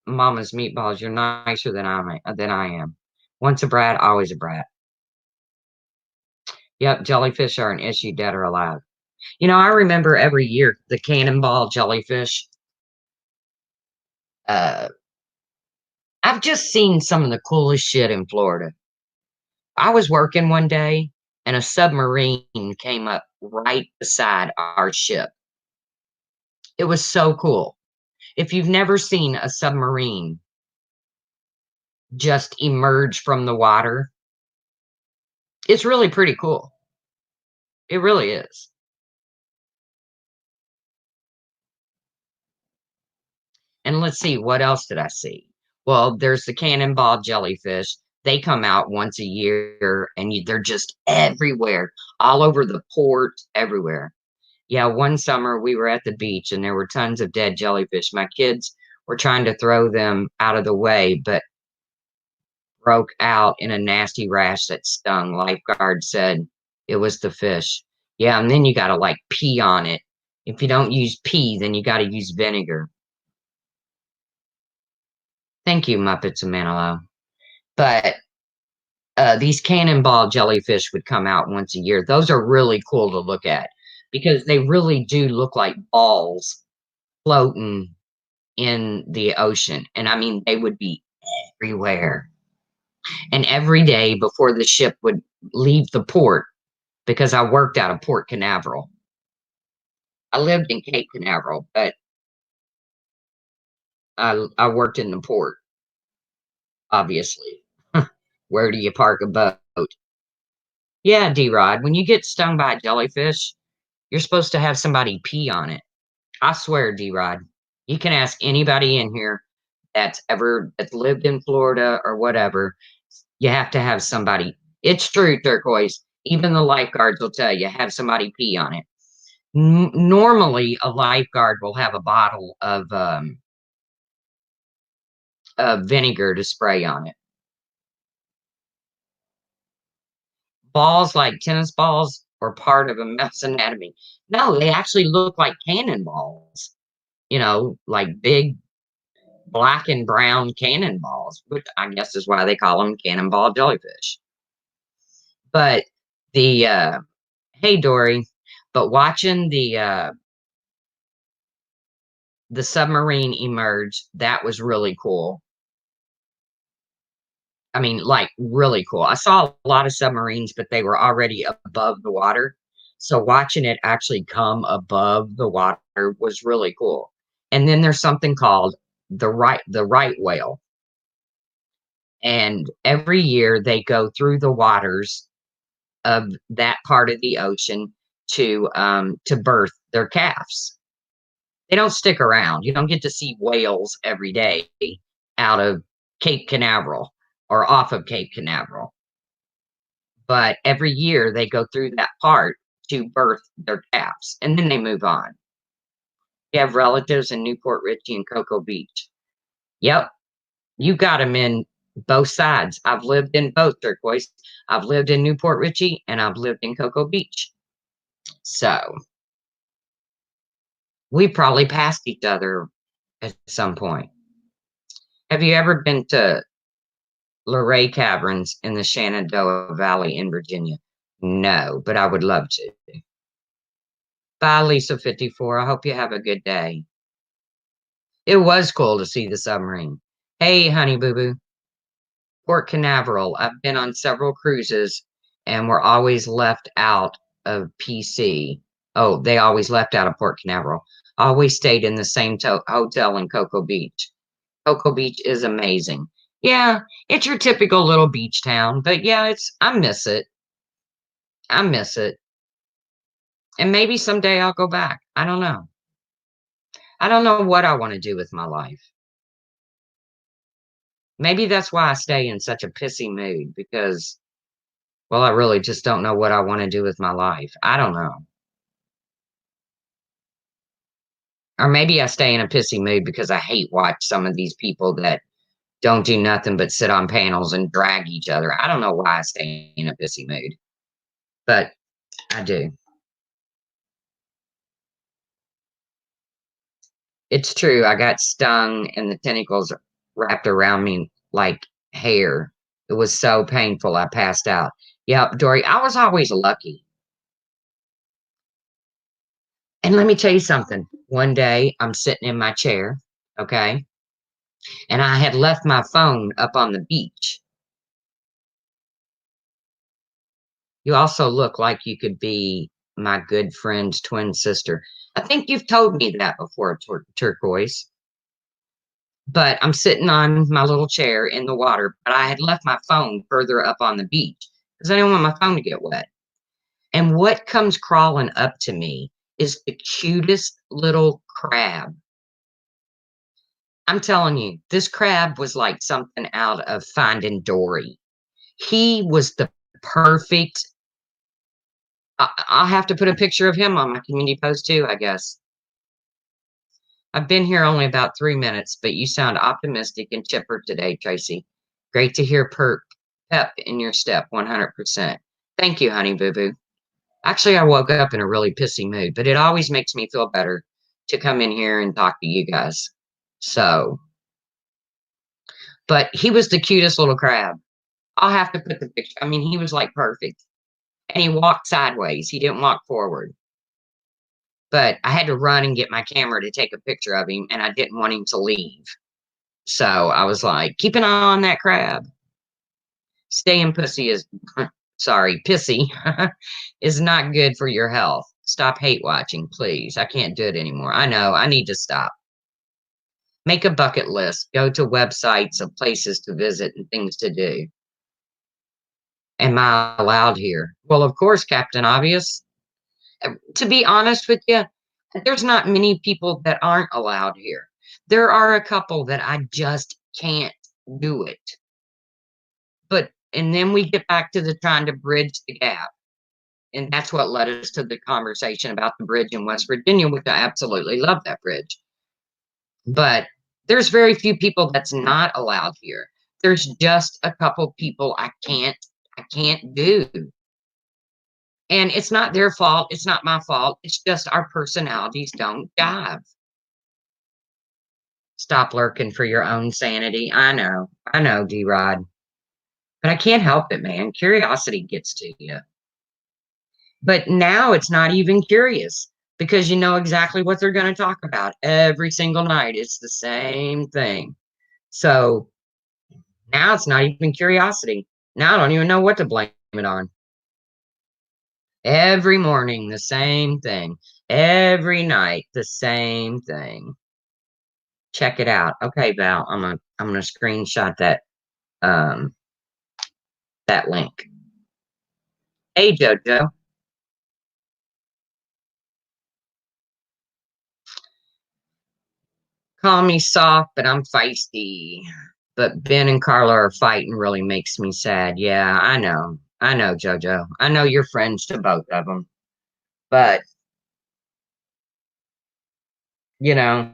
[SPEAKER 1] Mama's meatballs, you're nicer than I am. Once a brat, always a brat. Yep, jellyfish are an issue, dead or alive. I remember every year the cannonball jellyfish. Uh, I've just seen some of the coolest shit in Florida. I was working one day and a submarine came up right beside our ship. It was so cool. If you've never seen a submarine just emerge from the water, it's really pretty cool. It really is. And let's see, what else did I see? Well, there's the cannonball jellyfish. They come out once a year and they're just everywhere, all over the port, everywhere. Yeah, one summer we were at the beach and there were tons of dead jellyfish. My kids were trying to throw them out of the way, but broke out in a nasty rash that stung. Lifeguard said it was the fish. Yeah, and then you got to like pee on it. If you don't use pee, then you got to use vinegar. Thank you, Muppets of Manilow. But these cannonball jellyfish would come out once a year. Those are really cool to look at because they really do look like balls floating in the ocean. And I mean, they would be everywhere. And every day before the ship would leave the port, because I worked out of Port Canaveral. I lived in Cape Canaveral, but I worked in the port, obviously. Where do you park a boat? Yeah, D-Rod, when you get stung by a jellyfish, you're supposed to have somebody pee on it. I swear, D-Rod. You can ask anybody in here that's lived in Florida or whatever. You have to have somebody. It's true, Turquoise. Even the lifeguards will tell you, have somebody pee on it. Normally, a lifeguard will have a bottle of vinegar to spray on it. Balls like tennis balls are part of a mouse anatomy. No, they actually look like cannonballs. Like big black and brown cannonballs, which I guess is why they call them cannonball jellyfish. But hey Dori, but watching the submarine emerge, that was really cool. I mean, like really cool. I saw a lot of submarines, but they were already above the water. So watching it actually come above the water was really cool. And then there's something called the right whale. And every year they go through the waters of that part of the ocean to birth their calves. They don't stick around. You don't get to see whales every day out of Cape Canaveral or off of Cape Canaveral. But every year they go through that part to birth their calves and then they move on. You have relatives in Newport Richey and Cocoa Beach. Yep, you got them in both sides. I've lived in both, Turquoise. I've lived in Newport Richey and I've lived in Cocoa Beach. So we probably passed each other at some point. Have you ever been to Luray Caverns in the Shenandoah Valley in Virginia? No, but I would love to. Bye, Lisa54. I hope you have a good day. It was cool to see the submarine. Hey, honey boo boo. Port Canaveral. I've been on several cruises and we're always left out of PC. Oh, they always left out of Port Canaveral. Always stayed in the same hotel in Cocoa Beach. Cocoa Beach is amazing. Yeah, it's your typical little beach town, but yeah, I miss it. I miss it. And maybe someday I'll go back. I don't know. I don't know what I want to do with my life. Maybe that's why I stay in such a pissy mood because, well, I really just don't know what I want to do with my life. I don't know. Or maybe I stay in a pissy mood because I hate watch some of these people that don't do nothing but sit on panels and drag each other. I don't know why I stay in a pissy mood, but I do. It's true. I got stung and the tentacles wrapped around me like hair. It was so painful. I passed out. Yep, Dory, I was always lucky. And let me tell you something. One day I'm sitting in my chair, okay, and I had left my phone up on the beach. You also look like you could be my good friend's twin sister. I think you've told me that before, Turquoise. But I'm sitting on my little chair in the water, but I had left my phone further up on the beach because I didn't want my phone to get wet. And what comes crawling up to me is the cutest little crab. I'm telling you, this crab was like something out of Finding Dory. He was the perfect. I'll have to put a picture of him on my community post too, I guess. I've been here only about 3 minutes, but you sound optimistic and chipper today, Tracy. Great to hear pep in your step, 100%. Thank you, honey boo boo. Actually, I woke up in a really pissy mood, but it always makes me feel better to come in here and talk to you guys. So, but he was the cutest little crab. I'll have to put the picture. I mean, he was like perfect. And he walked sideways. He didn't walk forward. But I had to run and get my camera to take a picture of him, and I didn't want him to leave. So I was like, keep an eye on that crab. Staying pussy is, sorry, pissy is not good for your health. Stop hate watching, please. I can't do it anymore. I know, I need to stop. Make a bucket list. Go to websites of places to visit and things to do. Am I allowed here? Well, of course, Captain Obvious. To be honest with you, there's not many people that aren't allowed here. There are a couple that I just can't do it. But, and then we get back to the trying to bridge the gap. And that's what led us to the conversation about the bridge in West Virginia, which I absolutely love that bridge. But there's very few people that's not allowed here. There's just a couple people I can't do. And it's not their fault. It's not my fault. It's just our personalities don't jive. Stop lurking for your own sanity. I know, D-Rod. But I can't help it, man. Curiosity gets to you. But now it's not even curious because you know exactly what they're going to talk about every single night. It's the same thing. So now it's not even curiosity. Now I don't even know what to blame it on. Every morning, the same thing. Every night, the same thing. Check it out. Okay, Val, I'm gonna screenshot that link. Hey, Jojo. Call me soft, but I'm feisty. But Ben and Carla are fighting really makes me sad. Yeah, I know. I know, Jojo. I know you're friends to both of them. But, you know,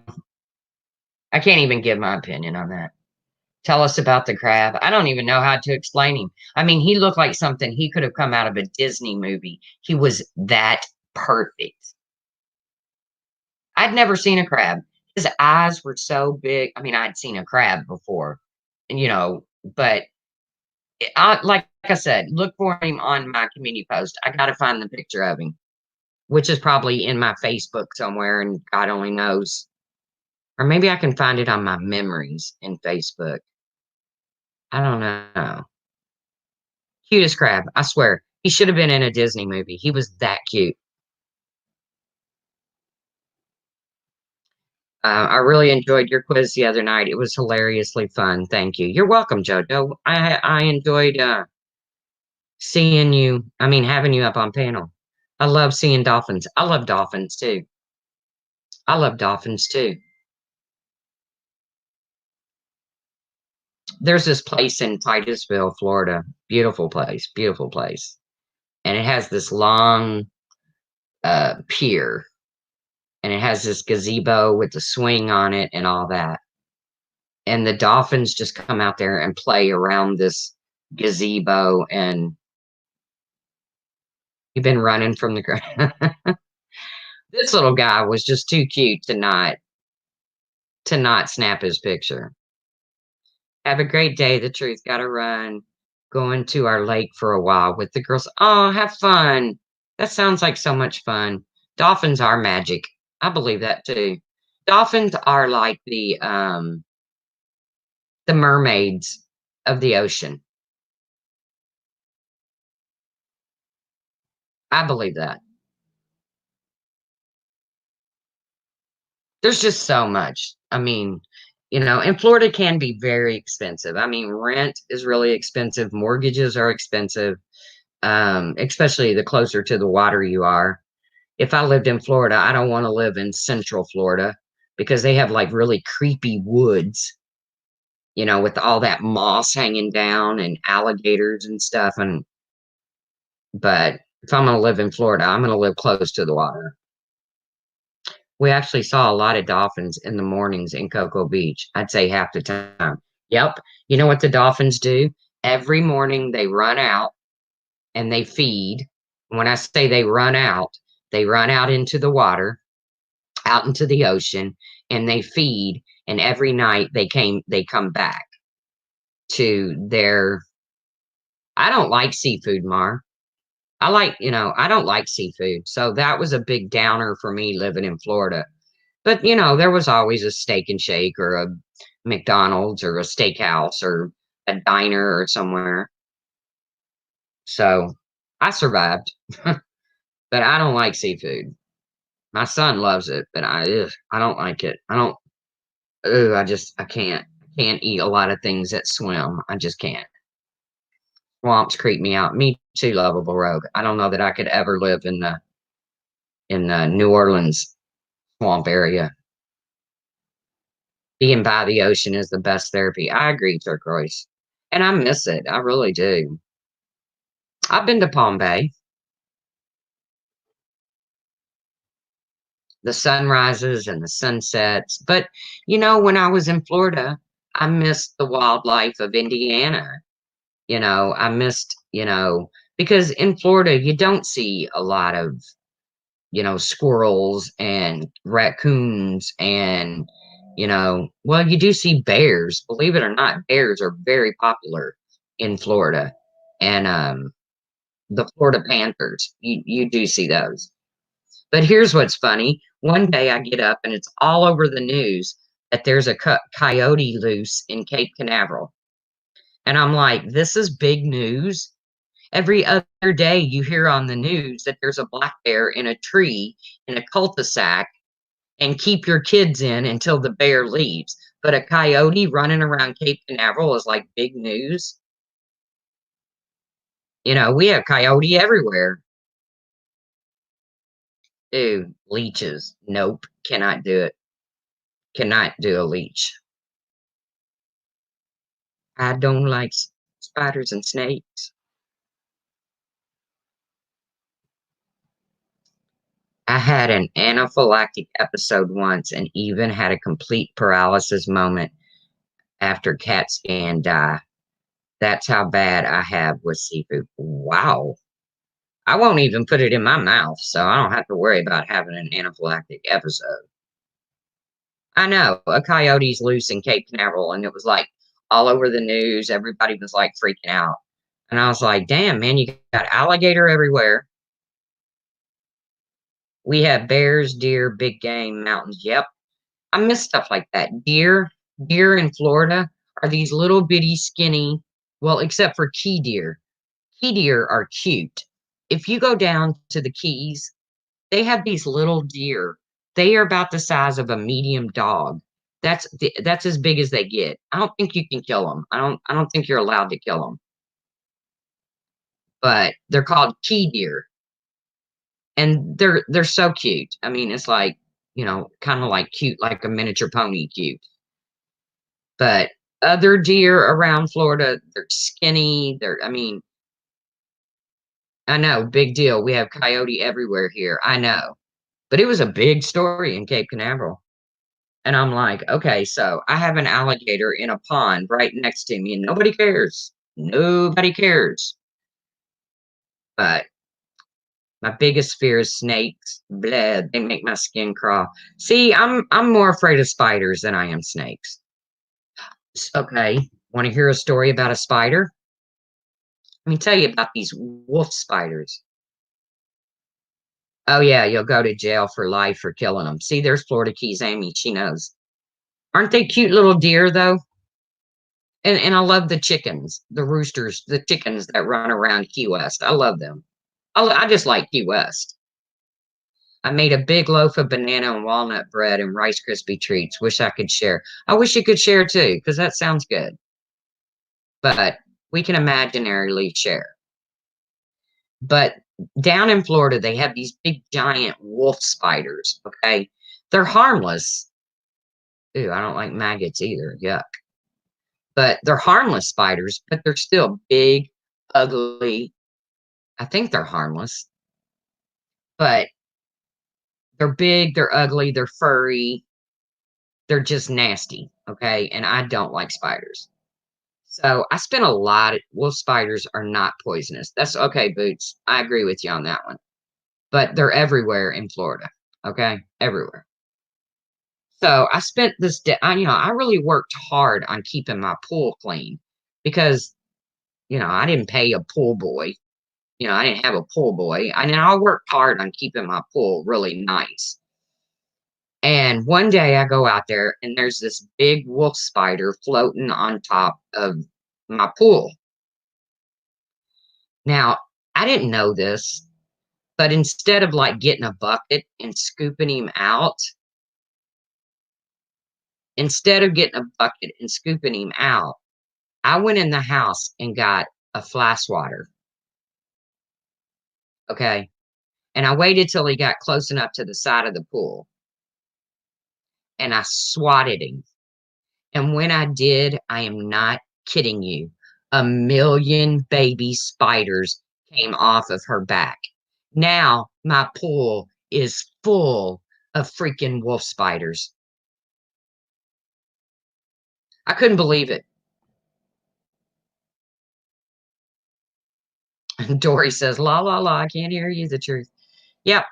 [SPEAKER 1] I can't even give my opinion on that. Tell us about the crab. I don't even know how to explain him. I mean, he looked like something he could have come out of a Disney movie. He was that perfect. I'd never seen a crab. His eyes were so big. I mean, I'd seen a crab before, you know, but like I said, look for him on my community post. I got to find the picture of him, which is probably in my Facebook somewhere, and God only knows. Or maybe I can find it on my memories in Facebook. I don't know. Cutest crab, I swear. He should have been in a Disney movie. He was that cute. I really enjoyed your quiz the other night. It was hilariously fun. Thank you. You're welcome, Jojo. I enjoyed seeing you. I mean, having you up on panel. I love seeing dolphins. I love dolphins too. I love dolphins too. There's this place in Titusville, Florida. Beautiful place. Beautiful place. And it has this long pier, and it has this gazebo with the swing on it and all that. And the dolphins just come out there and play around this gazebo, and you've been running from the ground. This little guy was just too cute to not snap his picture. Have a great day. The truth. Gotta run. Going to our lake for a while with the girls. Oh, have fun. That sounds like so much fun. Dolphins are magic. I believe that too. Dolphins are like the mermaids of the ocean. I believe that. There's just so much. I mean, and Florida can be very expensive. I mean, rent is really expensive. Mortgages are expensive, especially the closer to the water you are. If I lived in Florida, I don't want to live in Central Florida because they have like really creepy woods, with all that moss hanging down and alligators and stuff. But if I'm going to live in Florida, I'm going to live close to the water. We actually saw a lot of dolphins in the mornings in Cocoa Beach. I'd say half the time. Yep. You know what the dolphins do? Every morning they run out and they feed. When I say they run out into the water, out into the ocean, and they feed. And every night they come back to their. I don't like seafood, Mar. I don't like seafood. So that was a big downer for me living in Florida. But, there was always a steak and shake or a McDonald's or a steakhouse or a diner or somewhere. So I survived. But I don't like seafood. My son loves it, but I don't like it. I don't, I can't. I can't eat a lot of things that swim. I just can't. Swamps creep me out. Me too, lovable rogue. I don't know that I could ever live in the New Orleans swamp area. Being by the ocean is the best therapy. I agree, turquoise. And I miss it. I really do. I've been to Palm Bay. The sunrises and the sunsets. But, when I was in Florida, I missed the wildlife of Indiana. I missed, because in Florida, you don't see a lot of, squirrels and raccoons and, well, you do see bears. Believe it or not, bears are very popular in Florida. And the Florida Panthers, you do see those. But here's what's funny. One day I get up and it's all over the news that there's a coyote loose in Cape Canaveral. And I'm like, this is big news. Every other day you hear on the news that there's a black bear in a tree in a cul-de-sac and keep your kids in until the bear leaves. But a coyote running around Cape Canaveral is like big news. We have coyote everywhere. Ew, leeches. Nope, cannot do it. Cannot do a leech. I don't like spiders and snakes. I had an anaphylactic episode once and even had a complete paralysis moment after CAT scan die. That's how bad I have with seafood. Wow. I won't even put it in my mouth, so I don't have to worry about having an anaphylactic episode. I know a coyote's loose in Cape Canaveral, and it was like all over the news. Everybody was like freaking out. And I was like, damn, man, you got alligator everywhere. We have bears, deer, big game, mountains. Yep. I miss stuff like that. Deer in Florida are these little bitty skinny, well, except for key deer. Key deer are cute. if you go down to the Keys, they have these little deer. They are about the size of a medium dog. That's as big as they get. I don't think you can kill them. I don't think you're allowed to kill them. But they're called key deer, and they're so cute. I mean, it's like, kind of like cute, like a miniature pony cute. But other deer around Florida, they're skinny. I mean, I know, big deal. We have coyote everywhere here. I know. But it was a big story in Cape Canaveral. And I'm like, okay, so I have an alligator in a pond right next to me, and nobody cares. Nobody cares. But my biggest fear is snakes. Blah, they make my skin crawl. See, I'm more afraid of spiders than I am snakes. Okay, want to hear a story about a spider? Let me tell you about these wolf spiders. Oh yeah, you'll go to jail for life for killing them. See, there's Florida Keys Amy. She knows. Aren't they cute little deer though? And I love the chickens, the roosters, the chickens that run around Key West. I love them. I just like Key West. I made a big loaf of banana and walnut bread and Rice Krispie treats. Wish I could share. I wish you could share too, because that sounds good. But we can imaginarily share. But down in Florida, they have these big giant wolf spiders. Okay. They're harmless. Ooh, I don't like maggots either. Yuck. But they're harmless spiders, but they're still big, ugly. I think they're harmless, but they're big, they're ugly, they're furry, they're just nasty. Okay. And I don't like spiders. So I spent a lot of wolf spiders are not poisonous. That's okay, Boots. I agree with you on that one. But they're everywhere in Florida. Okay. Everywhere. So I spent this day, I really worked hard on keeping my pool clean because, I didn't pay a pool boy. I didn't have a pool boy. I worked hard on keeping my pool really nice. And one day I go out there and there's this big wolf spider floating on top of my pool. Now, I didn't know this, but instead of like getting a bucket and scooping him out, instead of getting a bucket and scooping him out, I went in the house and got a fly swatter. Okay. And I waited till he got close enough to the side of the pool and I swatted him. And when I did, I am not kidding you, a million baby spiders came off of her back. Now my pool is full of freaking wolf spiders. I couldn't believe it. And Dori says, la, la, la, I can't hear you, the truth. Yep.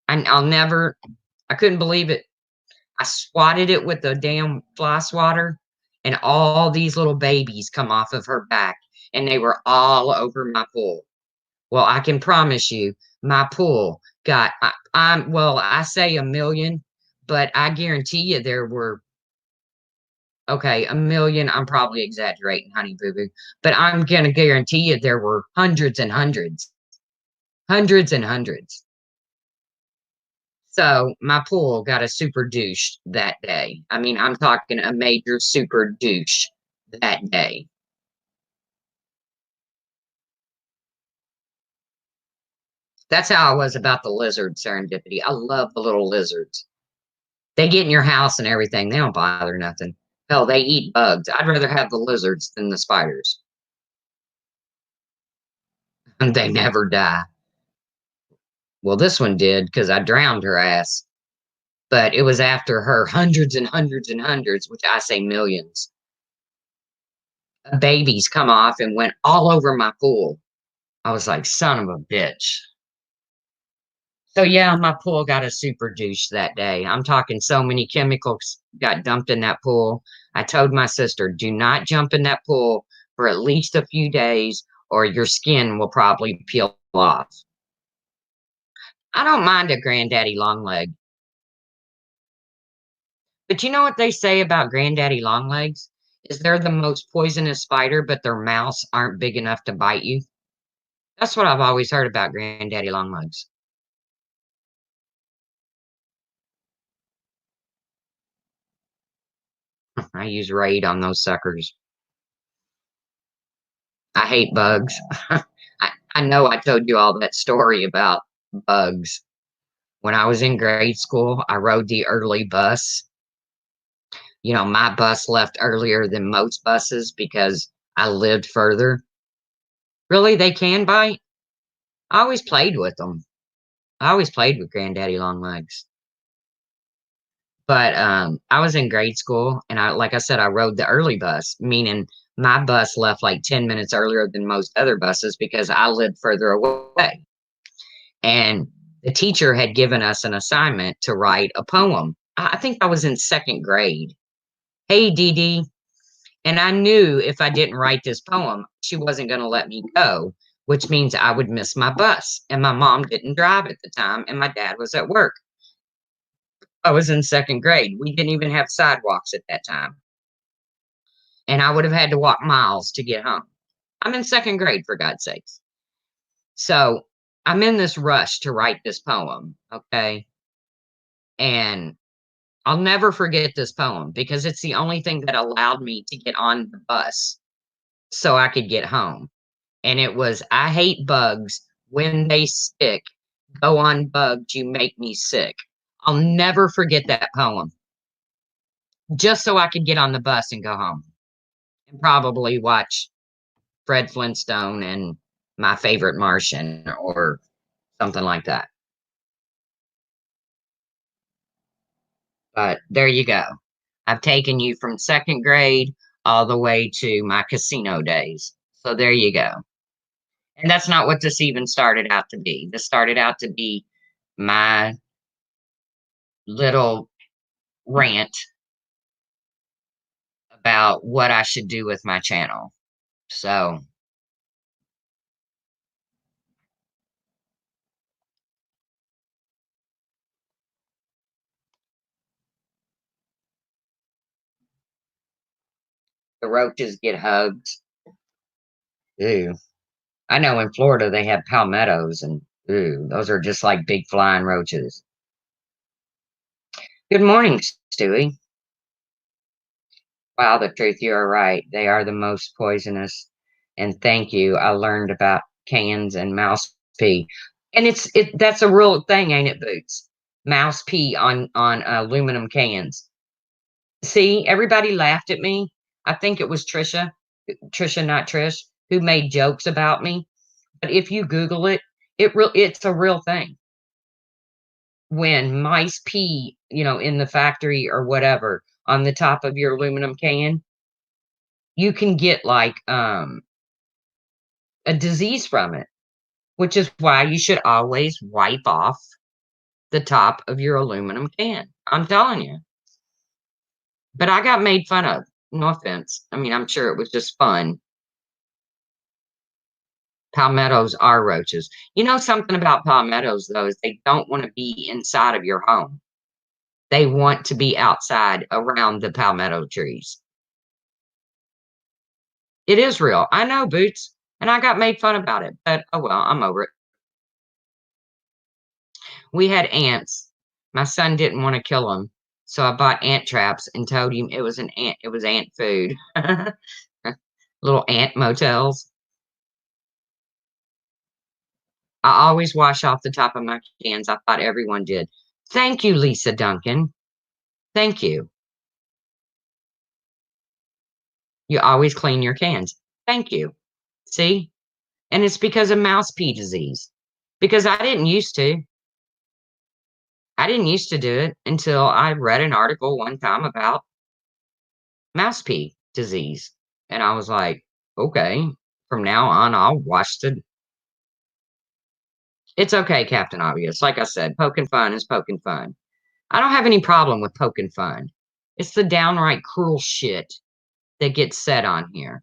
[SPEAKER 1] I couldn't believe it. I swatted it with the damn fly swatter, and all these little babies come off of her back, and they were all over my pool. Well, I can promise you, my pool got, I say a million, but I guarantee you there were, okay, a million. I'm probably exaggerating, honey boo boo, but I'm going to guarantee you there were hundreds and hundreds, hundreds and hundreds. So my pool got a super douche that day. I mean, I'm talking a major super douche that day. That's how I was about the lizard serendipity. I love the little lizards. They get in your house and everything. They don't bother nothing. Hell, they eat bugs. I'd rather have the lizards than the spiders. And they never die. Well, this one did because I drowned her ass. But it was after her hundreds and hundreds and hundreds, which I say millions, babies come off and went all over my pool. I was like, son of a bitch. So yeah, my pool got a super douche that day. I'm talking so many chemicals got dumped in that pool. I told my sister, do not jump in that pool for at least a few days or your skin will probably peel off. I don't mind a granddaddy long leg. But you know what they say about granddaddy long legs? Is they're the most poisonous spider, but their mouths aren't big enough to bite you. That's what I've always heard about Granddaddy Longlegs. I use Raid on those suckers. I hate bugs. I know I told you all that story about bugs. When I was in grade school, I rode the early bus. My bus left earlier than most buses because I lived further. Really, they can bite? I always played with them. I always played with Granddaddy Longlegs. But I was in grade school, and like I said, I rode the early bus, meaning my bus left like 10 minutes earlier than most other buses because I lived further away. And the teacher had given us an assignment to write a poem. I think I was in second grade. Hey, Dee Dee. And I knew if I didn't write this poem, she wasn't going to let me go, which means I would miss my bus. And my mom didn't drive at the time, and my dad was at work. I was in second grade. We didn't even have sidewalks at that time. And I would have had to walk miles to get home. I'm in second grade, for God's sakes. So I'm in this rush to write this poem. Okay. And I'll never forget this poem because it's the only thing that allowed me to get on the bus so I could get home. And it was, I hate bugs when they stick. Go on, bugs, you make me sick. I'll never forget that poem just so I could get on the bus and go home and probably watch Fred Flintstone and My Favorite Martian or something like that. But there you go. I've taken you from second grade all the way to my casino days. So there you go. And that's not what this even started out to be. This started out to be my little rant about what I should do with my channel. So the roaches get hugs. Ooh. I know in Florida they have palmettos, and ooh, those are just like big flying roaches. Good morning, Stewie. Wow, the truth, you are right. They are the most poisonous. And thank you. I learned about cans and mouse pee. And that's a real thing, ain't it, Boots? Mouse pee on aluminum cans. See, everybody laughed at me. I think it was Trisha, not Trish, who made jokes about me. But if you Google it, it's a real thing. When mice pee, in the factory or whatever on the top of your aluminum can, you can get like a disease from it, which is why you should always wipe off the top of your aluminum can. I'm telling you. But I got made fun of. No offense. I mean, I'm sure it was just fun. Palmettos are roaches. You know something about palmettos, though, is they don't want to be inside of your home. They want to be outside around the palmetto trees. It is real. I know, Boots. And I got made fun about it. But oh well, I'm over it. We had ants. My son didn't want to kill them. So I bought ant traps and told him it was ant food. Little ant motels. I always wash off the top of my cans. I thought everyone did. Thank you, Lisa Duncan. Thank you. You always clean your cans. Thank you. See? And it's because of mouse pee disease. Because I didn't used to. I didn't used to do it until I read an article one time about mouse pee disease. And I was like, okay, from now on, I'll watch the. It's okay, Captain Obvious. Like I said, poking fun is poking fun. I don't have any problem with poking fun. It's the downright cruel shit that gets said on here.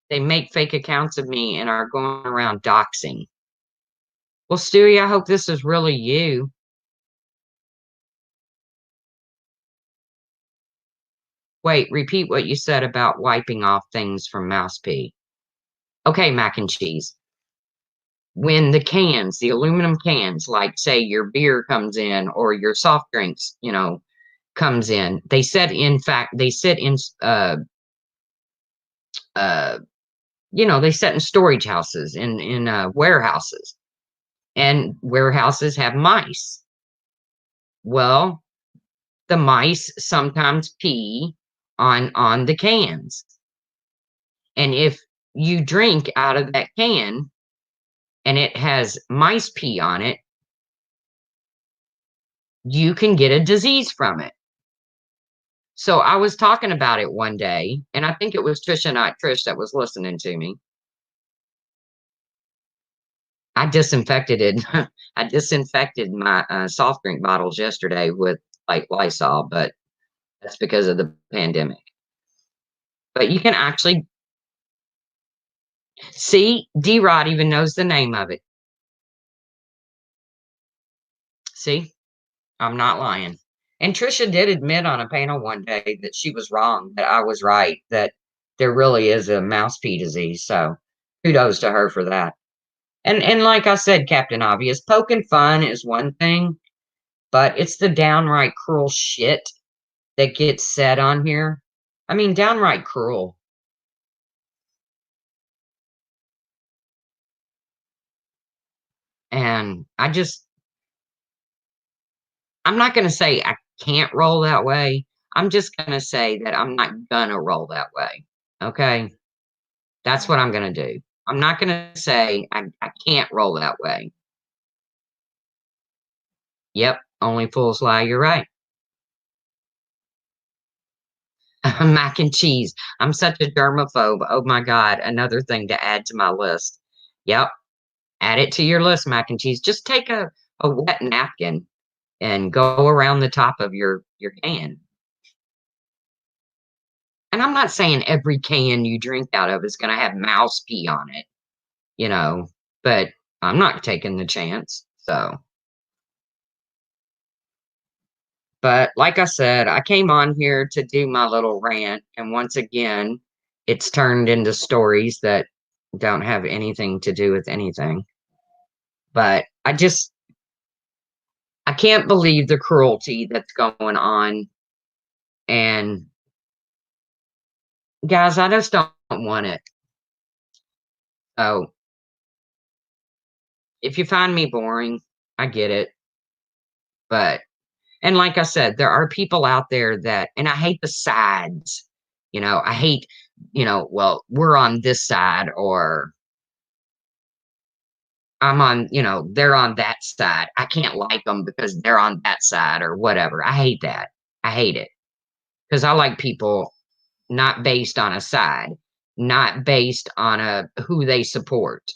[SPEAKER 1] They make fake accounts of me and are going around doxing. Well, Stewie, I hope this is really you. Wait, repeat what you said about wiping off things from mouse pee. Okay, mac and cheese. When the cans, the aluminum cans, like say your beer comes in or your soft drinks, comes in, they sit in uh they sit in storage houses in warehouses, and warehouses have mice. Well, the mice sometimes pee on the cans. And if you drink out of that can and it has mice pee on it, you can get a disease from it. So I was talking about it one day, and I think it was Trish that was listening to me. I disinfected it. I disinfected my soft drink bottles yesterday with like Lysol, but that's because of the pandemic. But you can actually see D Rod even knows the name of it. See, I'm not lying. And Trisha did admit on a panel one day that she was wrong, that I was right, that there really is a mouse pee disease. So kudos to her for that. And like I said, Captain Obvious, poking fun is one thing, but it's the downright cruel shit that gets said on here. I mean, downright cruel. And I'm not going to say I can't roll that way. I'm just going to say that I'm not going to roll that way. Okay. That's what I'm going to do. I'm not going to say I can't roll that way. Yep. Only fools lie. You're right. Mac and cheese. I'm such a germaphobe. Oh my God. Another thing to add to my list. Yep. Add it to your list, mac and cheese. Just take a wet napkin and go around the top of your can. And I'm not saying every can you drink out of is going to have mouse pee on it, you know, but I'm not taking the chance. So, but like I said, I came on here to do my little rant. And once again, it's turned into stories that don't have anything to do with anything. But I can't believe the cruelty that's going on. And guys, I just don't want it. So if you find me boring, I get it. But, and like I said, there are people out there that, and I hate the sides. I hate, well, we're on this side, or they're on that side. I can't like them because they're on that side or whatever. I hate that. I hate it because I like people not based on a side, not based on who they support.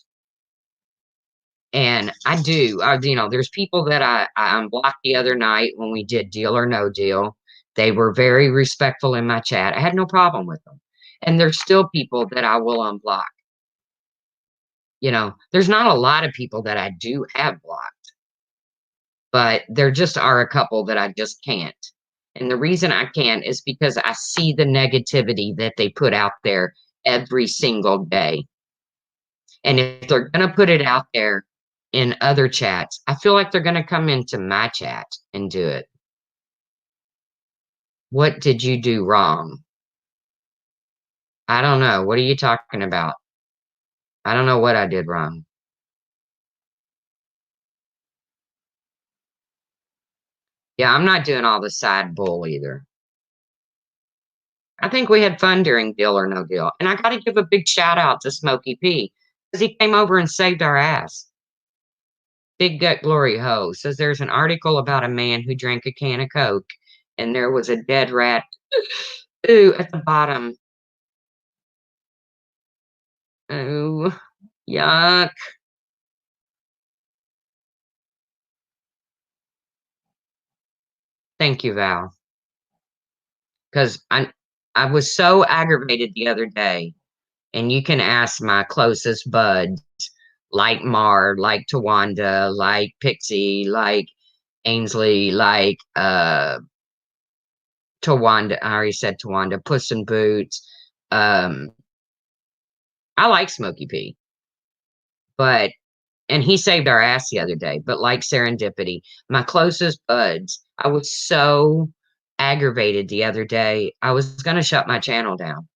[SPEAKER 1] And there's people that I unblocked the other night when we did Deal or No Deal. They were very respectful in my chat. I had no problem with them. And there's still people that I will unblock. There's not a lot of people that I do have blocked, but there just are a couple that I just can't. And the reason I can't is because I see the negativity that they put out there every single day. And if they're going to put it out there in other chats, I feel like they're going to come into my chat and do it. What did you do wrong? I don't know. What are you talking about? I don't know what I did wrong. Yeah, I'm not doing all the side bull either. I think we had fun during Deal or No Deal. And I got to give a big shout out to Smokey P because he came over and saved our ass. Big Gut Glory Ho says there's an article about a man who drank a can of Coke and there was a dead rat. Ooh, at the bottom. Ooh, yuck. Thank you, Val. Because I was so aggravated the other day, and you can ask my closest buds, like Mar, like Tawanda, like Pixie, like Ainsley, like Tawanda. I already said Tawanda, Puss in Boots, um, I like Smokey P, but and he saved our ass the other day. But like serendipity, my closest buds, I was so aggravated the other day. I was gonna shut my channel down.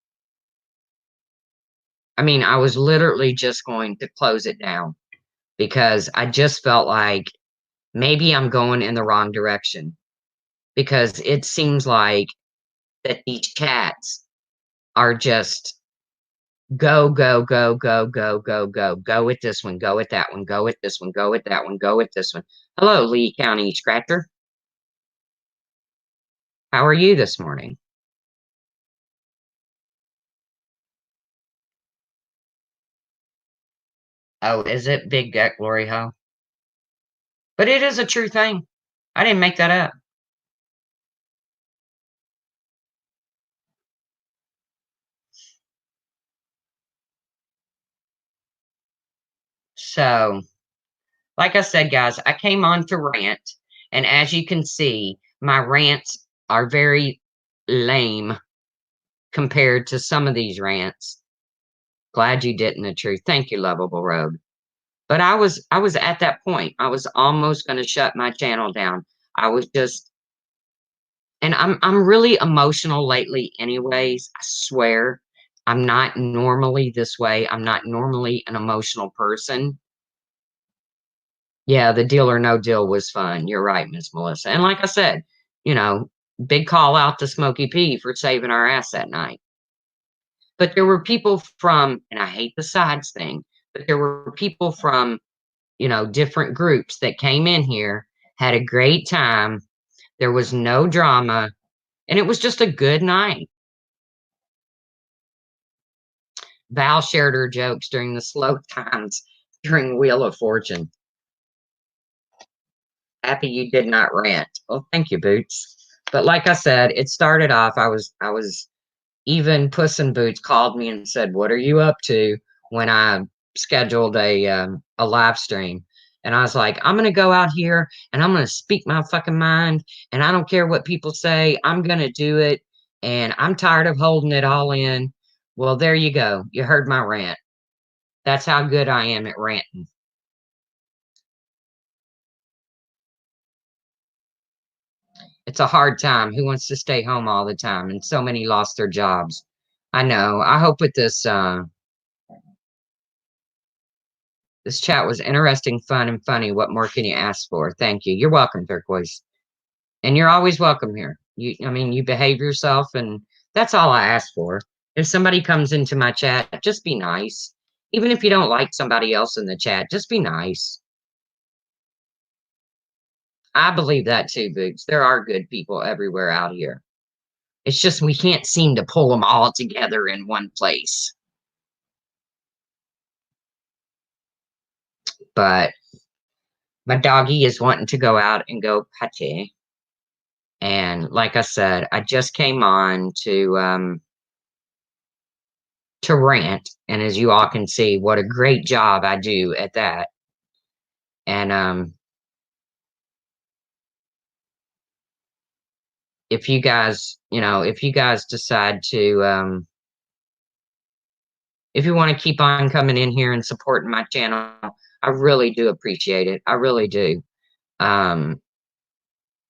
[SPEAKER 1] I mean, I was literally just going to close it down because I just felt like maybe I'm going in the wrong direction because it seems like that these chats are just go, go, go, go, go, go, go, go with this one, go with that one, go with this one, go with that one, go with this one. Hello, Lee County Scratcher. How are you this morning? Oh, is it Big Gut Glory Hole? But it is a true thing. I didn't make that up. So, like I said, guys, I came on to rant, and as you can see, my rants are very lame compared to some of these rants. Glad you didn't, the truth. Thank you, lovable rogue. But I was at that point. I was almost going to shut my channel down. I was just and I'm really emotional lately anyways. I swear. I'm not normally this way. I'm not normally an emotional person. Yeah, the Deal or No Deal was fun. You're right, Miss Melissa. And like I said, you know, big call out to Smokey P for saving our ass that night. But there were people from, and I hate the sides thing, but there were people from, different groups that came in here, had a great time. There was no drama, and it was just a good night. Val shared her jokes during the slow times during Wheel of Fortune. Happy you did not rant. Well, thank you, Boots. But like I said, it started off. I was even Puss in Boots called me and said, "What are you up to?" When I scheduled a live stream, and I was like, "I'm gonna go out here and I'm gonna speak my fucking mind, and I don't care what people say. I'm gonna do it, and I'm tired of holding it all in." Well, there you go. You heard my rant. That's how good I am at ranting. It's a hard time. Who wants to stay home all the time? And so many lost their jobs. I know. I hope with this chat was interesting, fun, and funny. What more can you ask for? Thank you. You're welcome, Turquoise. And you're always welcome here. You behave yourself, and that's all I ask for. If somebody comes into my chat, just be nice. Even if you don't like somebody else in the chat, just be nice. I believe that too, Boots. There are good people everywhere out here. It's just we can't seem to pull them all together in one place. But my doggy is wanting to go out and go pate. And like I said, I just came on to rant, and as you all can see, what a great job I do at that. And if you guys decide to if you want to keep on coming in here and supporting my channel, I really do appreciate it. I really do. Um,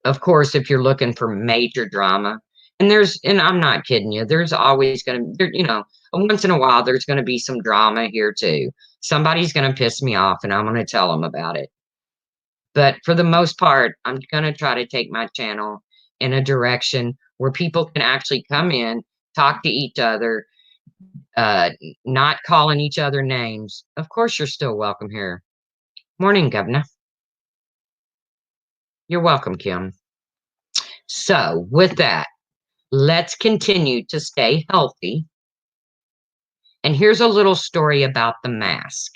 [SPEAKER 1] of course, if you're looking for major drama, and I'm not kidding you, there's always going to, once in a while, there's going to be some drama here too. Somebody's going to piss me off, and I'm going to tell them about it. But for the most part, I'm going to try to take my channel in a direction where people can actually come in, talk to each other, uh, not calling each other names. Of course, you're still welcome here. Morning, Governor. You're welcome, Kim. So, with that, let's continue to stay healthy. And here's a little story about the mask.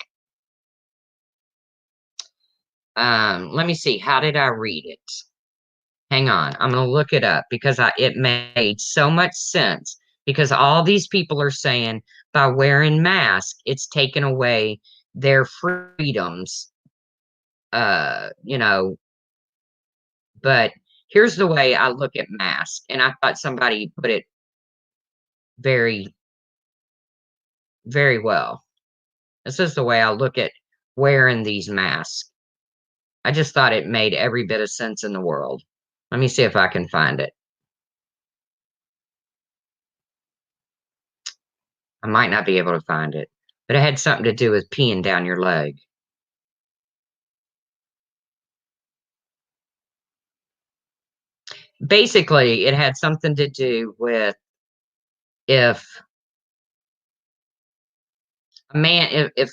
[SPEAKER 1] Let me see. How did I read it? Hang on. I'm going to look it up because it made so much sense. Because all these people are saying by wearing masks, it's taken away their freedoms. Uh, you know, but here's the way I look at masks, and I thought somebody put it very very well. This is the way I look at wearing these masks. I just thought it made every bit of sense in the world. Let me see if I can find it. I might not be able to find it, but it had something to do with peeing down your leg. Basically, it had something to do with if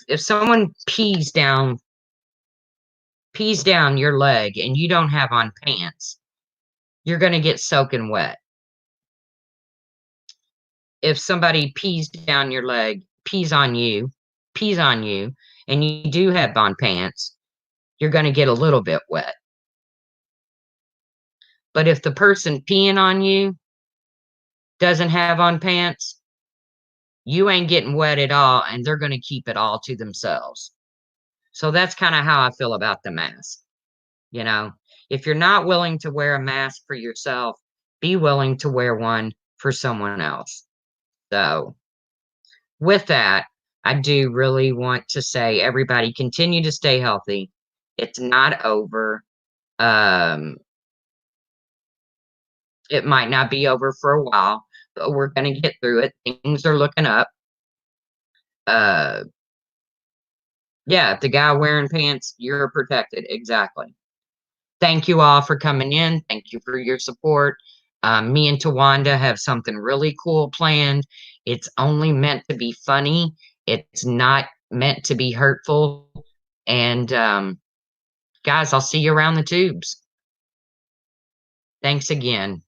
[SPEAKER 1] if someone pees down your leg and you don't have on pants, you're going to get soaking wet. If somebody pees down your leg, pees on you, and you do have on pants, you're going to get a little bit wet. But if the person peeing on you doesn't have on pants, you ain't getting wet at all, and they're going to keep it all to themselves. So that's kind of how I feel about the mask. You know, if you're not willing to wear a mask for yourself, be willing to wear one for someone else. So, with that, I do really want to say everybody continue to stay healthy. It's not over. Um, it might not be over for a while, but we're going to get through it. Things are looking up. Uh, yeah, the guy wearing pants, you're protected. Exactly. Thank you all for coming in. Thank you for your support. Me and Tawanda have something really cool planned. It's only meant to be funny. It's not meant to be hurtful. And guys, I'll see you around the tubes. Thanks again.